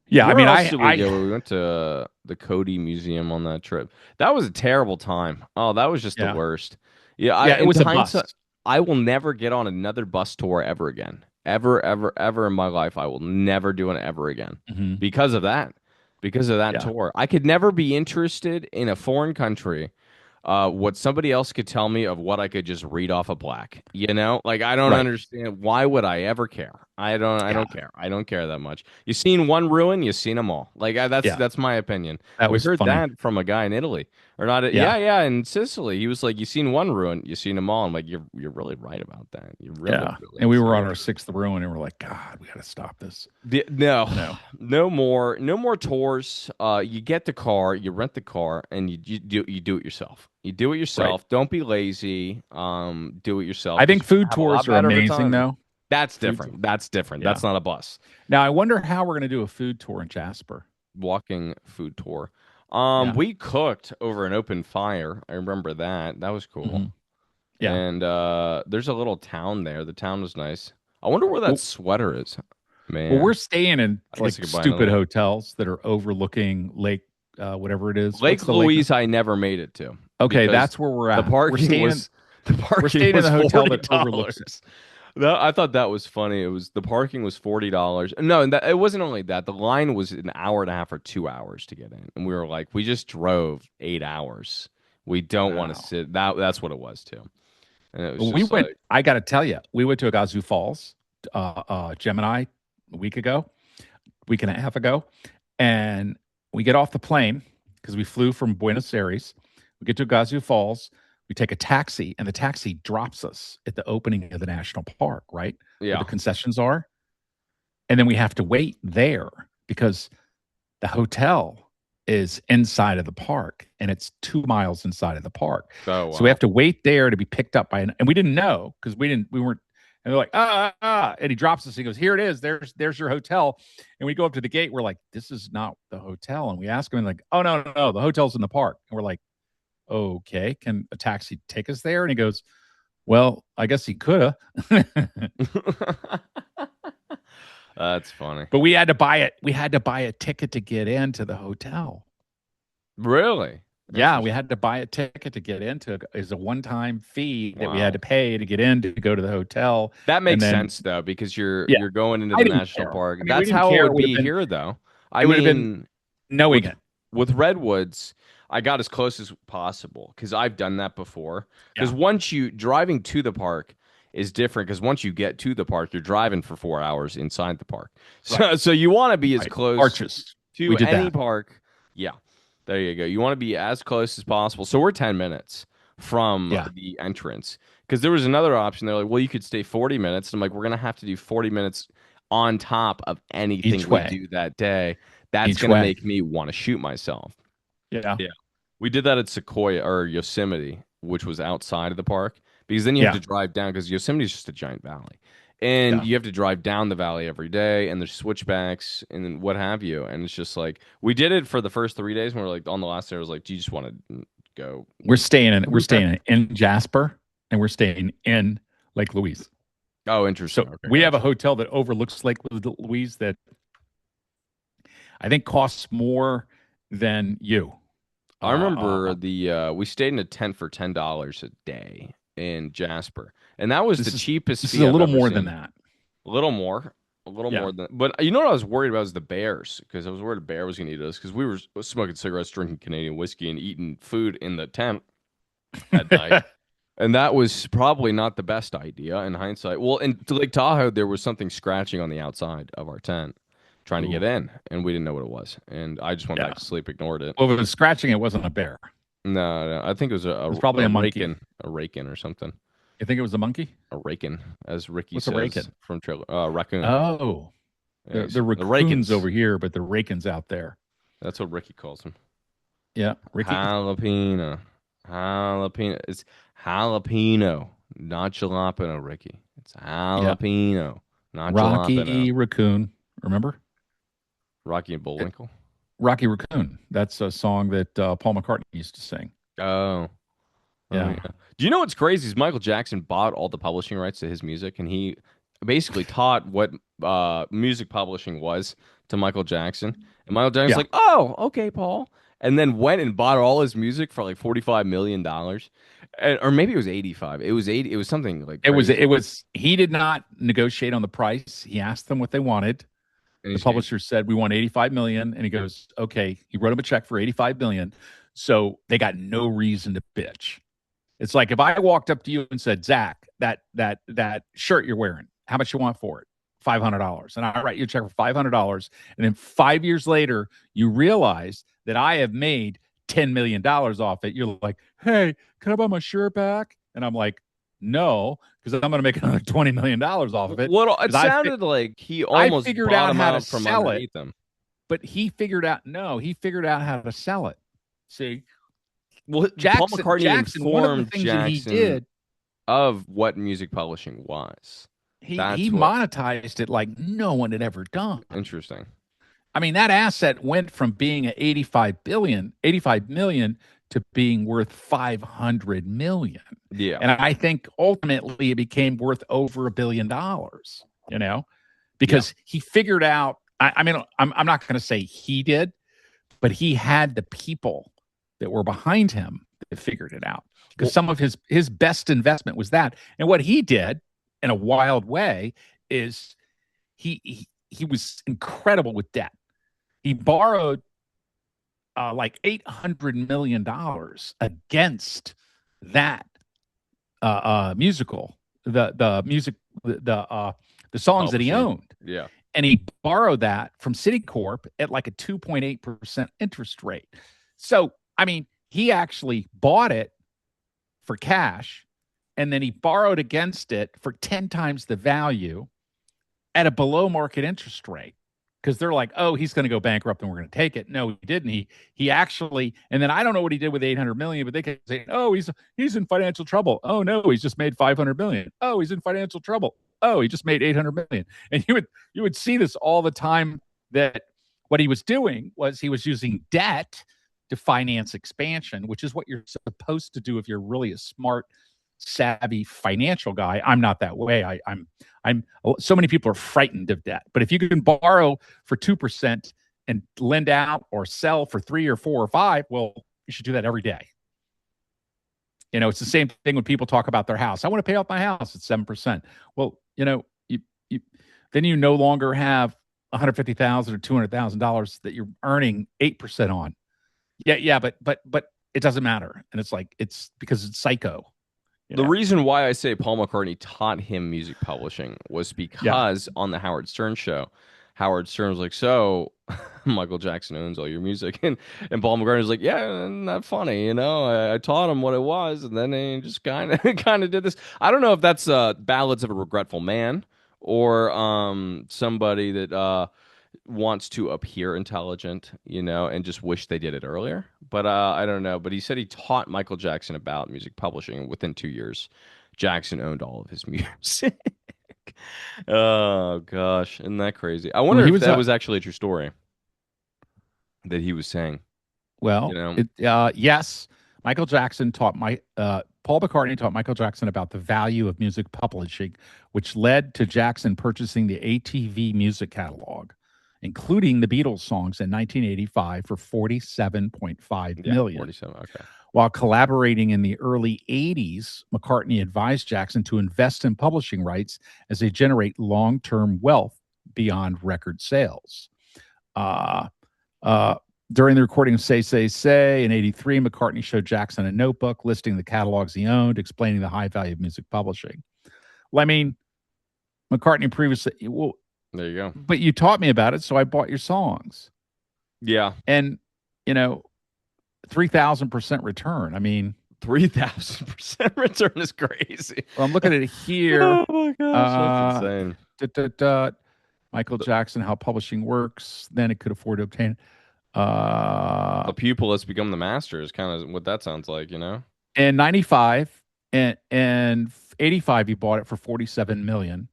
Yeah, I Where mean, else did we go? We went to the Cody Museum on that trip. That was a terrible time. Oh, that was just the yeah, worst. Yeah, yeah, it in was a hindsight, bust. I will never get on another bus tour ever again. Ever, ever, ever in my life, I will never do it ever again Hmm. because of that. Because of that Yeah, tour, I could never be interested in a foreign country what somebody else could tell me of what I could just read off a plaque. Like I don't right. understand why would I ever care? I Yeah, don't care. I don't care that much. You seen one ruin, you seen them all. Like that's yeah, that's my opinion. that We was heard funny. that from a guy in Italy. Or not Yeah, yeah, in Sicily. He was like, you seen one ruin, you seen them all. I'm like, you're really right about that. You're really, yeah. really And we were on so our true. sixth ruin, and we're like, God, we got to stop this. No, You know, no more tours. You get the car, you rent the car, and you do it yourself. You do it right? yourself. Don't be lazy. Do it yourself I because think you're gonna food have a tours lot are better of a amazing, time. though. That's Food, different. That's different. yeah. That's not a bus. Now I wonder how we're going to do a food tour in Jasper. Walking food tour. Yeah, We cooked over an open fire. I remember that. That was cool. hmm yeah. And there's a little town there. The town was nice. I wonder where that Well, sweater is. well, we're Man, staying in I guess I like could buy another stupid one. hotels that are overlooking Lake, whatever it is. What's Lake the lake? Louise, I never made it to Okay, because that's where we're the at. parking was the We're parking staying in was the hotel forty that overlooks it. dollars. I thought that was funny. It was the parking was $40. No, and it wasn't only that. The line was an hour and a half or 2 hours to get in, and we were like, we just drove 8 hours. We don't want to Wow. sit. That's what it was too, and it was We just went. like, I got to tell you, we went to Agazu Falls, Gemini, a week ago, week and a half ago, and we get off the plane because we flew from Buenos Aires. We get to Agazu Falls. We take a taxi, and the taxi drops us at the opening of the national park, right where the yeah. concessions are, and then we have to wait there because the hotel is inside of the park and it's 2 miles inside of the park. Oh So we wow. have to wait there to be picked up by and we didn't know because we weren't, and they're like, and he drops us. He goes, here it is. There's your hotel. And we go up to the gate. We're like, this is not the hotel. And we ask him, and like, oh, no, no, no. The hotel's in the park. And we're like, okay, can a taxi take us there? And he goes, well, I guess he could have. That's funny. But we had to buy it. We had to buy a ticket to get into the hotel. Really Yeah, we interesting. had to buy a ticket to get into it. It's a one-time fee that we had Wow. to pay to get in to go to the hotel. That And makes then, sense though, because you're yeah, you're going into I the didn't national care. park. I mean, we That's didn't how it care. would be here though. I It would have been mean, knowing with it. with redwoods, I got as close as possible because I've done that before. Because Yeah, once you driving to the park is different. Because once you get to the park, you're driving for 4 hours inside the park. right, So you want to be as right. close Arches. to We did any that. park. Yeah, there you go. You want to be as close as possible. So we're 10 minutes from Yeah, the entrance. Because there was another option. They're like, well, you could stay 40 minutes. And I'm like, we're gonna have to do 40 minutes on top of anything each we way. do that day. That's Each gonna way. make me want to shoot myself. Yeah, Yeah. We did that at Sequoia or Yosemite, which was outside of the park, because then you have yeah, to drive down because Yosemite is just a giant valley. And yeah. you have to drive down the valley every day, and there's switchbacks and then what have you. And it's just like we did it for the first 3 days, and we're like on the last day, I was like, do you just want to go? We're staying in Jasper, and we're staying in Lake Louise. Oh, So interesting. Okay, we have a gotcha. hotel that overlooks Lake Louise that I think costs more than you. I remember Uh, the we stayed in a tent for $10 a day in Jasper, and that was the this is cheapest this is fee a I've little ever more than seen. that. A little more. A little Yeah. more than, but you know what I was worried about was the bears because I was worried a bear was going to eat us because we were smoking cigarettes, drinking Canadian whiskey, and eating food in the tent at night. And that was probably not the best idea in hindsight. Well, in Lake Tahoe, there was something scratching on the outside of our tent trying to get Ooh. in, and we didn't know what it was. And I just went Yeah. back to sleep, ignored it. Well, if it was scratching, it wasn't a bear. It No, no, I think it was was probably a monkey. a rake-in or something. You think it was a monkey? A rake-in, as Ricky What's a says rake-in? from trailer, raccoon. Oh, Yeah, the the raccoons rake-ins. over here, but the rakins out there. That's what Ricky calls him. Yeah, Ricky. Jalapeno. Jalapeno. It's jalapeno, not jalapeno, Ricky. It's Yeah, jalapeno, not jalapeno. Rocky Raccoon. Remember Rocky and it, Bullwinkle. Rocky Raccoon? That's a song that Paul McCartney used to sing. Oh, oh Yeah, yeah. Do you know what's crazy? Is Michael Jackson bought all the publishing rights to his music, and he basically taught what music publishing was to Michael Jackson. And Michael Jackson's yeah. like, "Oh, okay, Paul," and then went and bought all his music for like $45 million, or maybe it was 85. It was 80. It was something like It was. crazy. It was. He did not negotiate on the price. He asked them what they wanted. And The he's getting, publisher said, "We want 85 million," and he goes, "Okay." He wrote him a check for 85 million. So they got no reason to bitch. It's like if I walked up to you and said, "Zach, that shirt you're wearing, how much you want for it?" $500. And I write you a check for $500. And then 5 years later, you realize that I have made $10 million off it. You're like, "Hey, can I buy my shirt back?" And I'm like, "No, because I'm going to make another $20 million off of it." what it Because sounded like he I almost figured bought out him how to out from sell it, underneath him. but he figured out, no, he figured out how to sell it. See, Well, Paul McCartney One of the informed things that he Jackson did, of what music publishing was. he That's what monetized it like no one had ever done. interesting. I mean, that asset went from being at 85 million to being worth 500 million. Yeah. And I think ultimately it became worth over $1 billion, Yeah. because he figured out, I mean, I'm not going to say he did, but he had the people that were behind him that figured it out. Because Well, some of his best investment was that. And what he did in a wild way is he was incredible with debt. He borrowed like $800 million against that musical, the music, the songs that he publishing. owned, Yeah. and he borrowed that from Citicorp at like a 2.8% interest rate. So, I mean, he actually bought it for cash, and then he borrowed against it for 10 times the value at a below market interest rate, because they're like, "Oh, he's going to go bankrupt and we're going to take it." No, he didn't. He actually, and then I don't know what he did with 800 million, but they can say, "Oh, he's in financial trouble." Oh no, he's just made 500 million. Oh, he's in financial trouble. Oh, he just made 800 million. And you would see this all the time, that what he was doing was he was using debt to finance expansion, which is what you're supposed to do if you're really a smart, savvy financial guy. I'm not that way. I'm so many people are frightened of debt. But if you can borrow for 2% and lend out or sell for 3 or 4 or 5, well, you should do that every day. It's the same thing when people talk about their house. I want to pay off my house at 7%. Well, you then you no longer have $150,000 or $200,000 that you're earning 8% on. Yeah, but it doesn't matter. And it's because it's psycho. The reason why I say Paul McCartney taught him music publishing was Yeah. because on the Howard Stern show, Howard Stern was like, "So, Michael Jackson owns all your music," and Paul McCartney was like, "Yeah, isn't that funny? I taught him what it was, and then he just kind of kind of did this." I don't know if that's Ballads of a Regretful Man or somebody that wants to appear intelligent, and just wish they did it earlier. But I don't know. But he said he taught Michael Jackson about music publishing. And within 2 years, Jackson owned all of his music. Oh gosh, isn't that crazy? I Well, wonder he if was that was actually a true story that he was saying. You well, know, yes, Paul McCartney taught Michael Jackson about the value of music publishing, which led to Jackson purchasing the ATV music catalog, including the Beatles songs in 1985 for 47.5 yeah, million. 47. Okay. While collaborating in the early 80s, McCartney advised Jackson to invest in publishing rights as they generate long-term wealth beyond record sales. Uh, uh, During the recording of Say, Say, Say in 83, McCartney showed Jackson a notebook listing the catalogs he owned, explaining the high value of music publishing. Well, I mean, McCartney previously, well, There you go. but you taught me about it, so I bought your songs. Yeah. And, you know, 3,000% return. I mean, 3,000% return is crazy. well, I'm looking at it here. Oh my gosh, that's insane. Da, da, da, Michael Jackson, how publishing works. Then it could afford to obtain. The pupil has become the master is kind of what that sounds like, you know? In 95 and 85, he bought it for 47 million.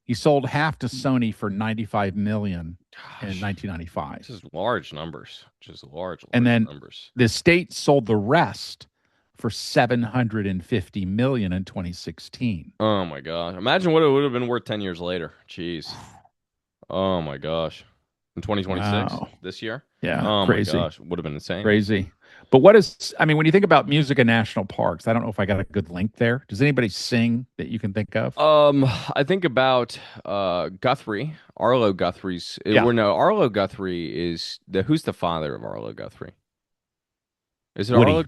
He sold half to Sony for 95 million in Gosh, 1995. just large numbers. Just large And then numbers. the state sold the rest for 750 million in 2016. Oh my gosh. Imagine what it would have been worth 10 years later. Jeez. Oh my gosh. In 2026, Wow. this year? Yeah, Oh my crazy. gosh. Would have been insane. Crazy. But what is, I mean, when you think about music in national parks, I don't know if I got a good link there. Does anybody sing that you can think of? I think about Guthrie, Arlo Guthrie's. Yeah. Or no, Arlo Guthrie is who's the father of Arlo Guthrie? Is it Woody.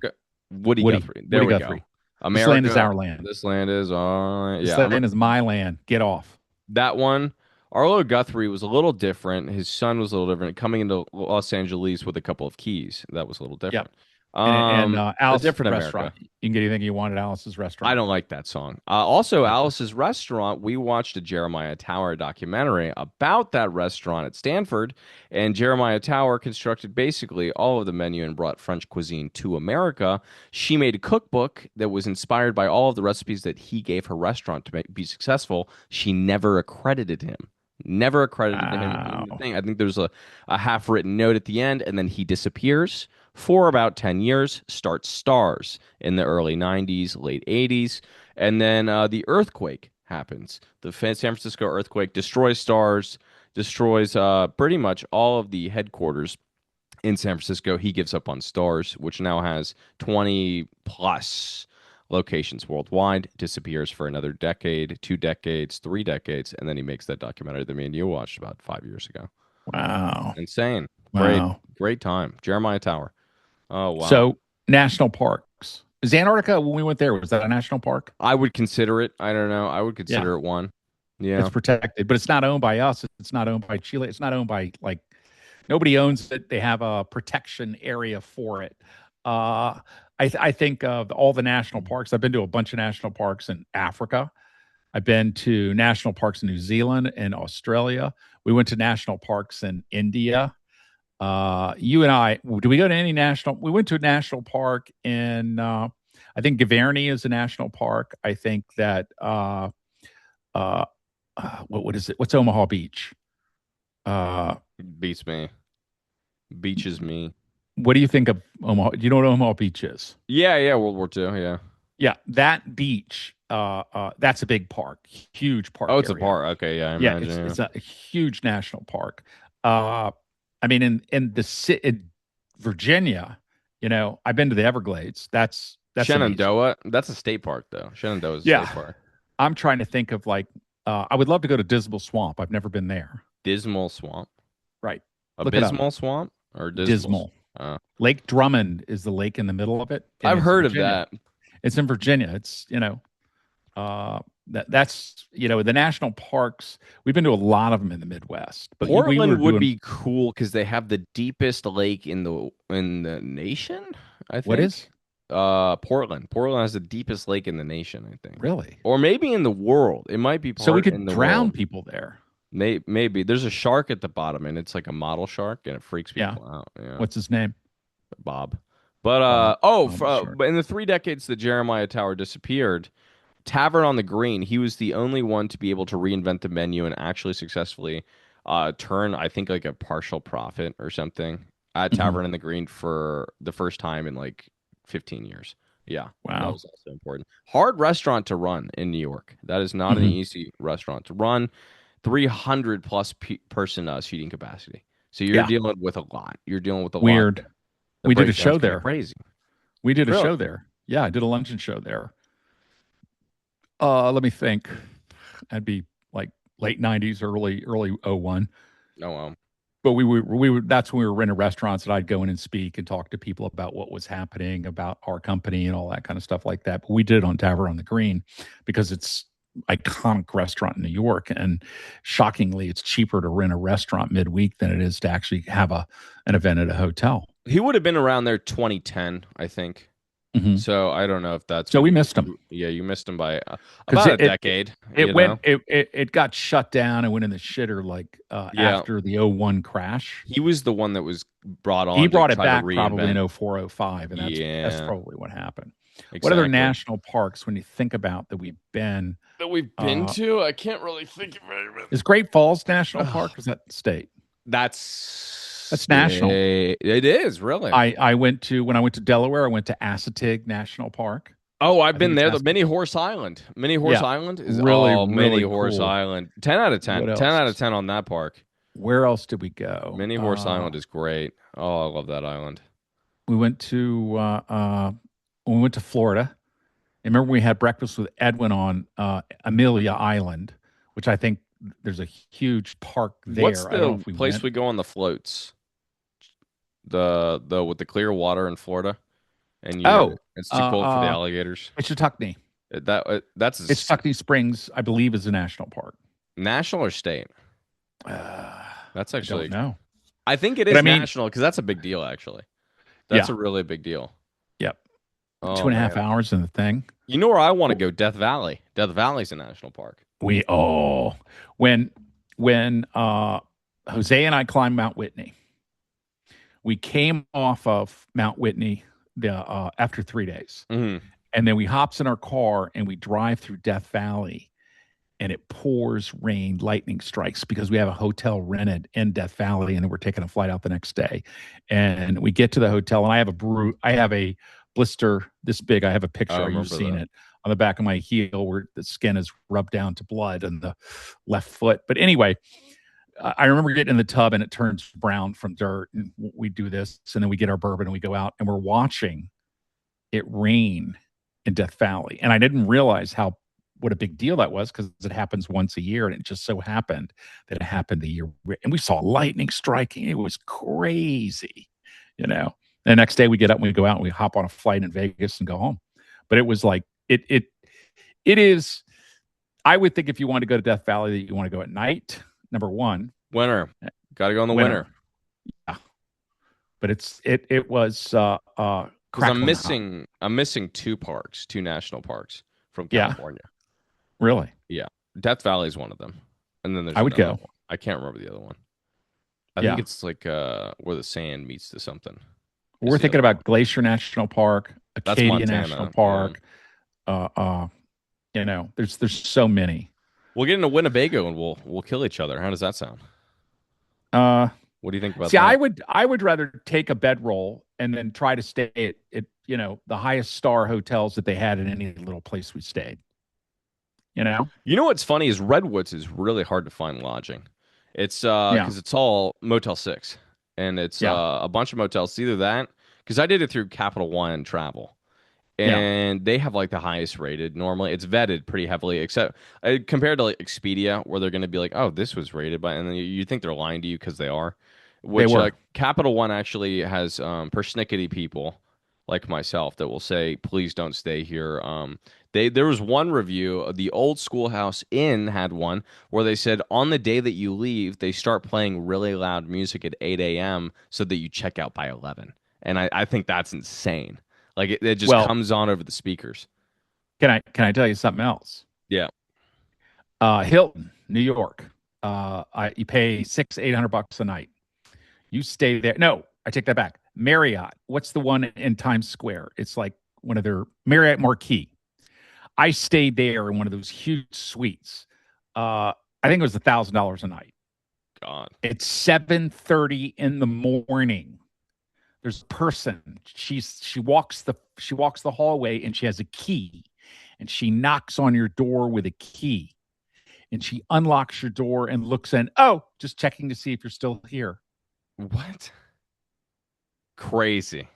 Woody Woody. Guthrie? There Woody we Guthrie. go. This land is our land. This land is our land. This Yeah, land is my land. Get off. that one. Arlo Guthrie was a little different. His son was a little different. Coming into Los Angeles with a couple of keys, that was a little different. And A Alice's different restaurant. America. You can get anything you want at Alice's restaurant. I don't like that song. Also, Alice's Restaurant, we watched a Jeremiah Tower documentary about that restaurant at Stanford. And Jeremiah Tower constructed basically all of the menu and brought French cuisine to America. She made a cookbook that was inspired by all of the recipes that he gave her restaurant to be successful. She never accredited him. Never accredited him in the thing. I think there's a half-written note at the end, and then he disappears for about 10 years, starts Stars in the early 90s, late 80s, and then the earthquake happens. The San Francisco earthquake destroys Stars, destroys pretty much all of the headquarters in San Francisco. He gives up on Stars, which now has 20 plus locations worldwide, disappears for another decade, 2 decades, 3 decades, and then he makes that documentary that me and you watched about 5 years ago. Wow. Insane. Wow. Great time. Jeremiah Tower. Oh, wow. So, national parks. Is Antarctica, when we went there, was that a national park? I would consider it. I don't know. I would consider it one. Yeah. It's protected, but it's not owned by us. It's not owned by Chile. It's not owned by, like, nobody owns it. They have a protection area for it. I think of all the national parks. I've been to a bunch of national parks in Africa. I've been to national parks in New Zealand and Australia. We went to national parks in India. You and I, do we go to any national? We went to a national park in, I think Gavarnie is a national park. I think that, what is it? What's Omaha Beach? Beats me. Beaches me. What do you think of Omaha? Do you know what Omaha Beach is? Yeah, World War II, yeah. Yeah, that beach, that's a big park, huge park. Oh, it's area. a park. Okay, yeah, I imagine. It's a huge national park. I mean, in Virginia, I've been to the Everglades. That's Shenandoah. That's a state park, though. Shenandoah is a state park. I'm trying to think of I would love to go to Dismal Swamp. I've never been there. Dismal Swamp. Right. Abysmal Swamp or Dismal. Lake Drummond is the lake in the middle of it. I've heard of that. It's in Virginia. It's that's the national parks. We've been to a lot of them in the Midwest. But Portland would be cool because they have the deepest lake in the nation. I think. What is? Portland. Portland has the deepest lake in the nation. I think. Really? Or maybe in the world. It might be. So we could drown people there. Maybe there's a shark at the bottom, and it's like a model shark, and it freaks people out. Yeah. What's his name? Bob. But but in the 3 decades that Jeremiah Tower disappeared, Tavern on the Green, he was the only one to be able to reinvent the menu and actually successfully turn, I think, like a partial profit or something at Tavern on the Green for the first time in like 15 years. Yeah. Wow. That was also important. Hard restaurant to run in New York. That is not an easy restaurant to run. 300 plus person seating capacity. So you're dealing with a lot. You're dealing with a Weird. lot. We did a show there. Crazy. We did a show there. Yeah, I did a luncheon show there. Let me think. I'd be like late 90s, early '01. Oh well. But we were that's when we were renting restaurants, and I'd go in and speak and talk to people about what was happening, about our company and all that kind of stuff like that. But we did it on Tavern on the Green because it's iconic restaurant in New York, and shockingly, it's cheaper to rent a restaurant midweek than it is to actually have an event at a hotel. He would have been around there 2010, I think. Hmm. So I don't know if that's So when we missed them yeah, you missed him by because about a decade, it you went know? it got shut down and went in the shitter like Yeah. after the '01 crash. He was the one that was brought He on to brought it try to back probably reinvent. in '04, '05, and that's Yeah, probably what happened. What other exactly. national parks, when you think about that we've been, That we've been uh, to, I can't really think of it. is Great Falls National Ugh, Park? Is that state? that's That's national. state. It is really. I went to when I went to Delaware, I went to Assateague National Park. Oh, I've I think been it's there. The Assateague. Mini Horse Island. Mini Horse Yeah, Island is really, Mini really Horse cool. Island. 10 out of 10. What 10 out of else? 10 on that park. Where else did we go? Mini Horse Island is great. Oh, I love that island. We went to when we went to Florida. And remember, we had breakfast with Edwin on Amelia Island, which I think there's a huge park What's there. I don't know the if we place went. we go on the floats? The with the clear water in Florida, and Oh, it's uh, too cold for the uh, alligators. Michituckney. That's Michituckney Springs, I believe, is a national park. national or state? Uh, That's I don't actually know, I think it but I is mean, national because that's a big deal. Actually, that's yeah, a really big deal. yep. Two Oh and a half man, hours in the thing. you know where I want to go? Death Valley. Death Valley's a national park. We when when Jose and I climbed Mount Whitney, we came off of Mount Whitney after 3 days. Hmm. And then we hops in our car and we drive through Death Valley, and it pours rain, lightning strikes because we have a hotel rented in Death Valley, and then we're taking a flight out the next day. And we get to the hotel, and I have a blister this big. I have a I picture. You've remember seen that. it on the back of my heel where the skin is rubbed down to blood on the left foot. But anyway, I remember getting in the tub and it turns brown from dirt. And we do this, and then we get our bourbon and we go out and we're watching it rain in Death Valley. And I didn't realize what a big deal that was because it happens once a year. And it just so happened that it happened the year. And we saw lightning striking. It was crazy, you know. The next day we get up and we go out and we hop on a flight in Vegas and go home. But it was like, it is, I would think if you want to go to Death Valley, that you want to go at night, number one. Winter. Got to go in the winter. Yeah. But it was Because crackling hot. I'm missing two national parks from Yeah, California. really. Yeah, Death Valley is one of them, and then there's I would another go. one. I can't remember the other one. I think Yeah. it's like where the sand meets to something. Is We're the thinking other one? about Glacier National Park, That's Acadia National Montana. Yeah. Park. Uh, uh, there's so many. We'll get into Winnebago and we'll kill each other. How does that sound? Uh, What do you think about See, I that? would I would rather take a bedroll and then try to stay at the highest star hotels that they had in any little place we stayed. You know? You know what's funny is Redwoods is really hard to find lodging. It's Yeah, because it's all Motel 6 and it's yeah, a bunch of motels. It's either that because I did it through Capital One Travel yeah. and they have like the highest rated normally. It's vetted pretty heavily, except compared to like Expedia, where they're going to be like, "Oh, this was rated by," and then you think they're lying to you because they are. They Which were. Capital One actually has persnickety people like myself that will say, "Please don't stay here." There was one review. The Old Schoolhouse Inn had one where they said on the day that you leave, they start playing really loud music at 8 a.m. so that you check out by 11. And I think that's insane. Like it just Well, comes on over the speakers. can I tell you something else? Yeah. Hilton, New York. You pay 600-800 bucks a night. You stay there. No, I take that back. Marriott. What's the one in Times Square? It's like one of their Marriott Marquis. I stayed there in one of those huge suites. I think it was $1,000 a night. God. It's 7:30 in the morning. There's a person. She walks the hallway and she has a key, and she knocks on your door with a key, and she unlocks your door and looks in. Oh, just checking to see if you're still here. What? Crazy.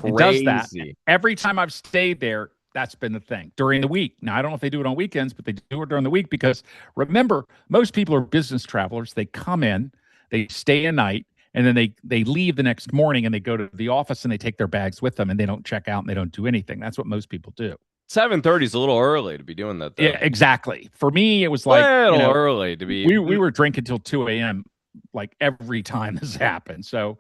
And does that Crazy. every time I've stayed there. That's been the thing during the week. Now, I don't know if they do it on weekends, but they do it during the week because remember, most people are business travelers. They come in, they stay a night, and then they leave the next morning and they go to the office and they take their bags with them and they don't check out and they don't do anything. That's what most people do. 7:30 is a little early to be doing that, though. Yeah, exactly. For me, it was like, Little early to be. we were drinking till 2 a.m. like every time this happened. So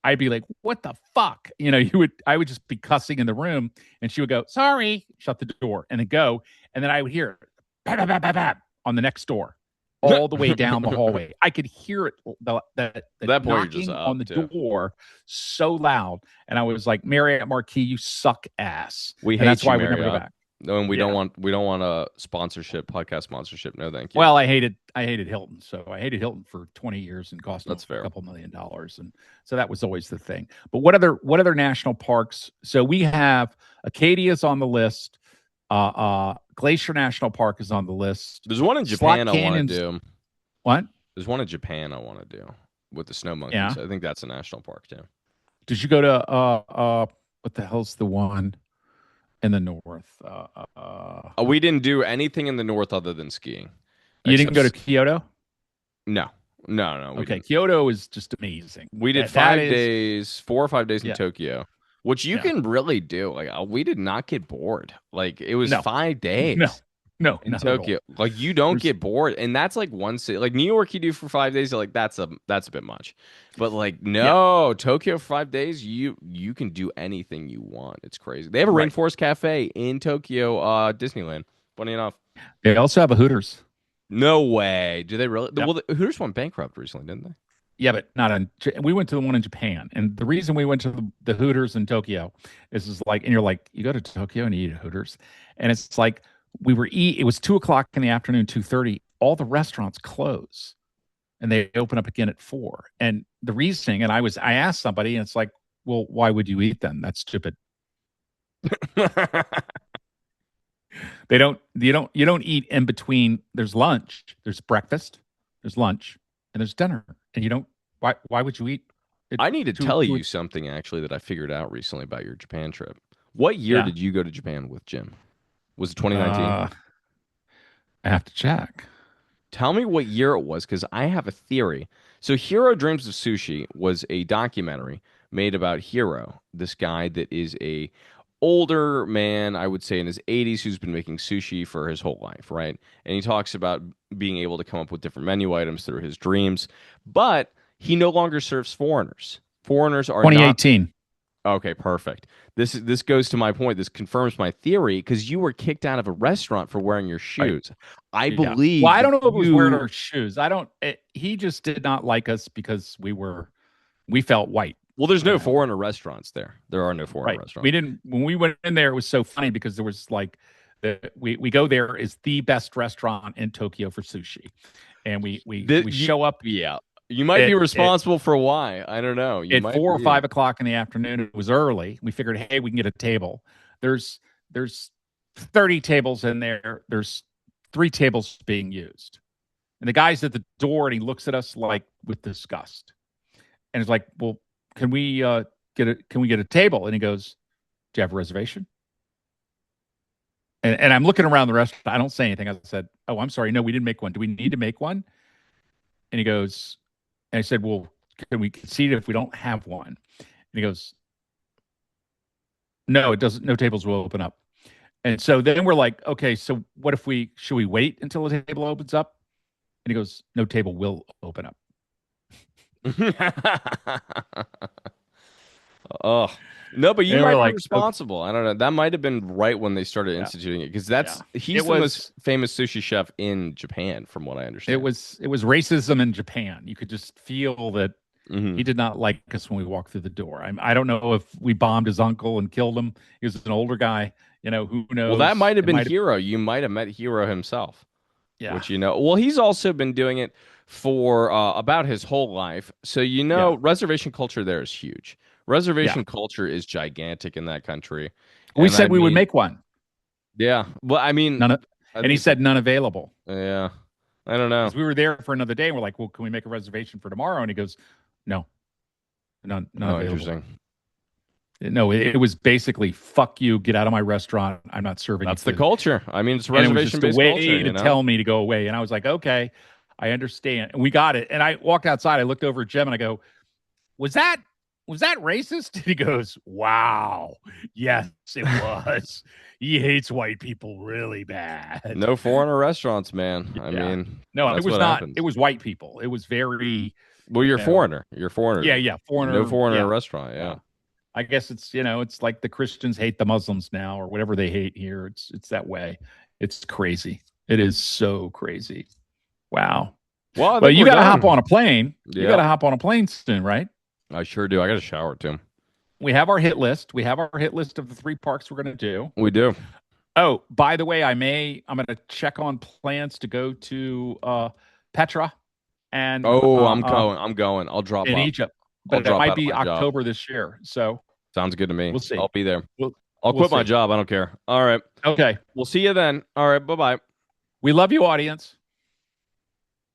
I'd be like, what the fuck? I would just be cussing in the room and she would go, sorry, shut the door and then go. And then I would hear bap, bap, bap, bap, bap, on the next door all the way down the hallway. I could hear it, the At that point, you're knocking just on the too. door so loud. And I was like, Marriott Marquis, you suck ass. We and hate that's you, why we never go Marriott. back. No, and we don't want a sponsorship, podcast sponsorship. No, thank you. Well, I hated Hilton. So I hated Hilton for 20 years and cost them That's fair. a couple $1 million. And so that was always the thing. But what other national parks? So we have Acadia's on the list. Glacier National Park is on the list. There's one in Japan I want to do. What? There's one in Japan I want to do with the snow monkeys. Yeah. I think that's a national park too. Did you go to what the hell's the one in the north? We didn't do anything in the north other than skiing. You didn't go to Kyoto? No. Okay, Kyoto is just amazing. We did 4 or 5 days in Tokyo, which you can really do. Like we did not get bored. Like it was 5 days. No, in Tokyo. Like you don't get bored, and that's like one city. Like New York, you do for 5 days. You're like that's a bit much, but like Tokyo for 5 days, you can do anything you want. It's crazy. They have a rainforest cafe in Tokyo, Disneyland. Funny enough, they also have a Hooters. No way. Do they really? Yep. Well, the Hooters went bankrupt recently, didn't they? Yeah, but not on. We went to the one in Japan, and the reason we went to the Hooters in Tokyo is like, and you're like, you go to Tokyo and you eat at Hooters, and it's like. It was 2:00 in the afternoon, 2:30. All the restaurants close and they open up again at 4. And the reasoning, and I asked somebody and it's like, well, why would you eat then? That's stupid. You don't eat in between. There's lunch, there's breakfast, there's lunch, and there's dinner. And you don't, why would you eat? I need to tell you something actually that I figured out recently about your Japan trip. What year did you go to Japan with Jim? Was it 2019? I have to check. Tell me what year it was, because I have a theory. So Hiro Dreams of Sushi was a documentary made about Hiro, this guy that is a older man, I would say in his 80s, who's been making sushi for his whole life, right? And he talks about being able to come up with different menu items through his dreams, but he no longer serves foreigners. Foreigners are 2018. Okay, perfect. This goes to my point. This confirms my theory because you were kicked out of a restaurant for wearing your shoes. I believe. Well, I don't know if it was wearing our shoes. He just did not like us because we felt white. Well, there's no foreigner restaurants there. There are no foreigner restaurants. We didn't. When we went in there, it was so funny because there was like we go there is the best restaurant in Tokyo for sushi, and we show up. Yeah. You might be responsible for why. I don't know. At 4 or 5 o'clock in the afternoon, it was early. We figured, hey, we can get a table. There's 30 tables in there. There's 3 tables being used. And the guy's at the door and he looks at us like with disgust. And it's like, well, can we get a table? And he goes, do you have a reservation? And I'm looking around the restaurant. I don't say anything. I said, oh, I'm sorry. No, we didn't make one. Do we need to make one? And he goes, and I said, well, can we concede if we don't have one? And he goes, no, it doesn't. No tables will open up. And so then we're like, okay, so what if should we wait until the table opens up? And he goes, no table will open up. Oh, no, but you might be responsible. Okay. I don't know. That might have been right when they started instituting it because he's the most famous sushi chef in Japan, from what I understand. It was racism in Japan. You could just feel that he did not like us when we walked through the door. I don't know if we bombed his uncle and killed him. He was an older guy. Who knows? Well, that might have been Hiro. You might have met Hiro himself. Yeah. Which well, he's also been doing it for about his whole life. So reservation culture there is huge. Reservation culture is gigantic in that country. We said we would make one. Yeah. Well, I mean, and he said none available. Yeah. I don't know. We were there for another day and we're like, well, can we make a reservation for tomorrow? And he goes, no. None available. Interesting. No, it was basically fuck you, get out of my restaurant. I'm not serving you That's the food. culture. I mean, it's And it was reservation just a based culture, way you to know? tell me to go away. And I was like, okay, I understand. And we got it. And I walked outside. I looked over at Jim and I go, was that racist? And he goes, wow, yes, it was. He hates white people really bad. No foreigner restaurants, man. I Yeah. mean, No, it that's was what not. It happens. was white people. It was very, Well, you're a you know, foreigner. You're a foreigner. yeah, yeah, No foreigner. foreigner in a Yeah, restaurant. yeah. Yeah. I guess it's it's like the Christians hate the Muslims now or whatever they hate here. It's that way. It's crazy. It is so crazy. Wow. Well, I Well, think you we're got to hop on done. a plane. You got Yeah, to hop on a plane soon, right? I sure do. I got a shower too. We have our hit list. We have our hit list of the 3 parks we're going to do. We do. Oh, by the way, I'm going to check on plans to go to Petra and Oh, I'm going. I'm going. I'll drop in up. Egypt, I'll but it drop might out of be my job. October this year. So Sounds good to me. we'll see. I'll be there. We'll I'll we'll quit my see. job. I don't care. All right. Okay. We'll see you then. All right. Bye bye. We love you, audience.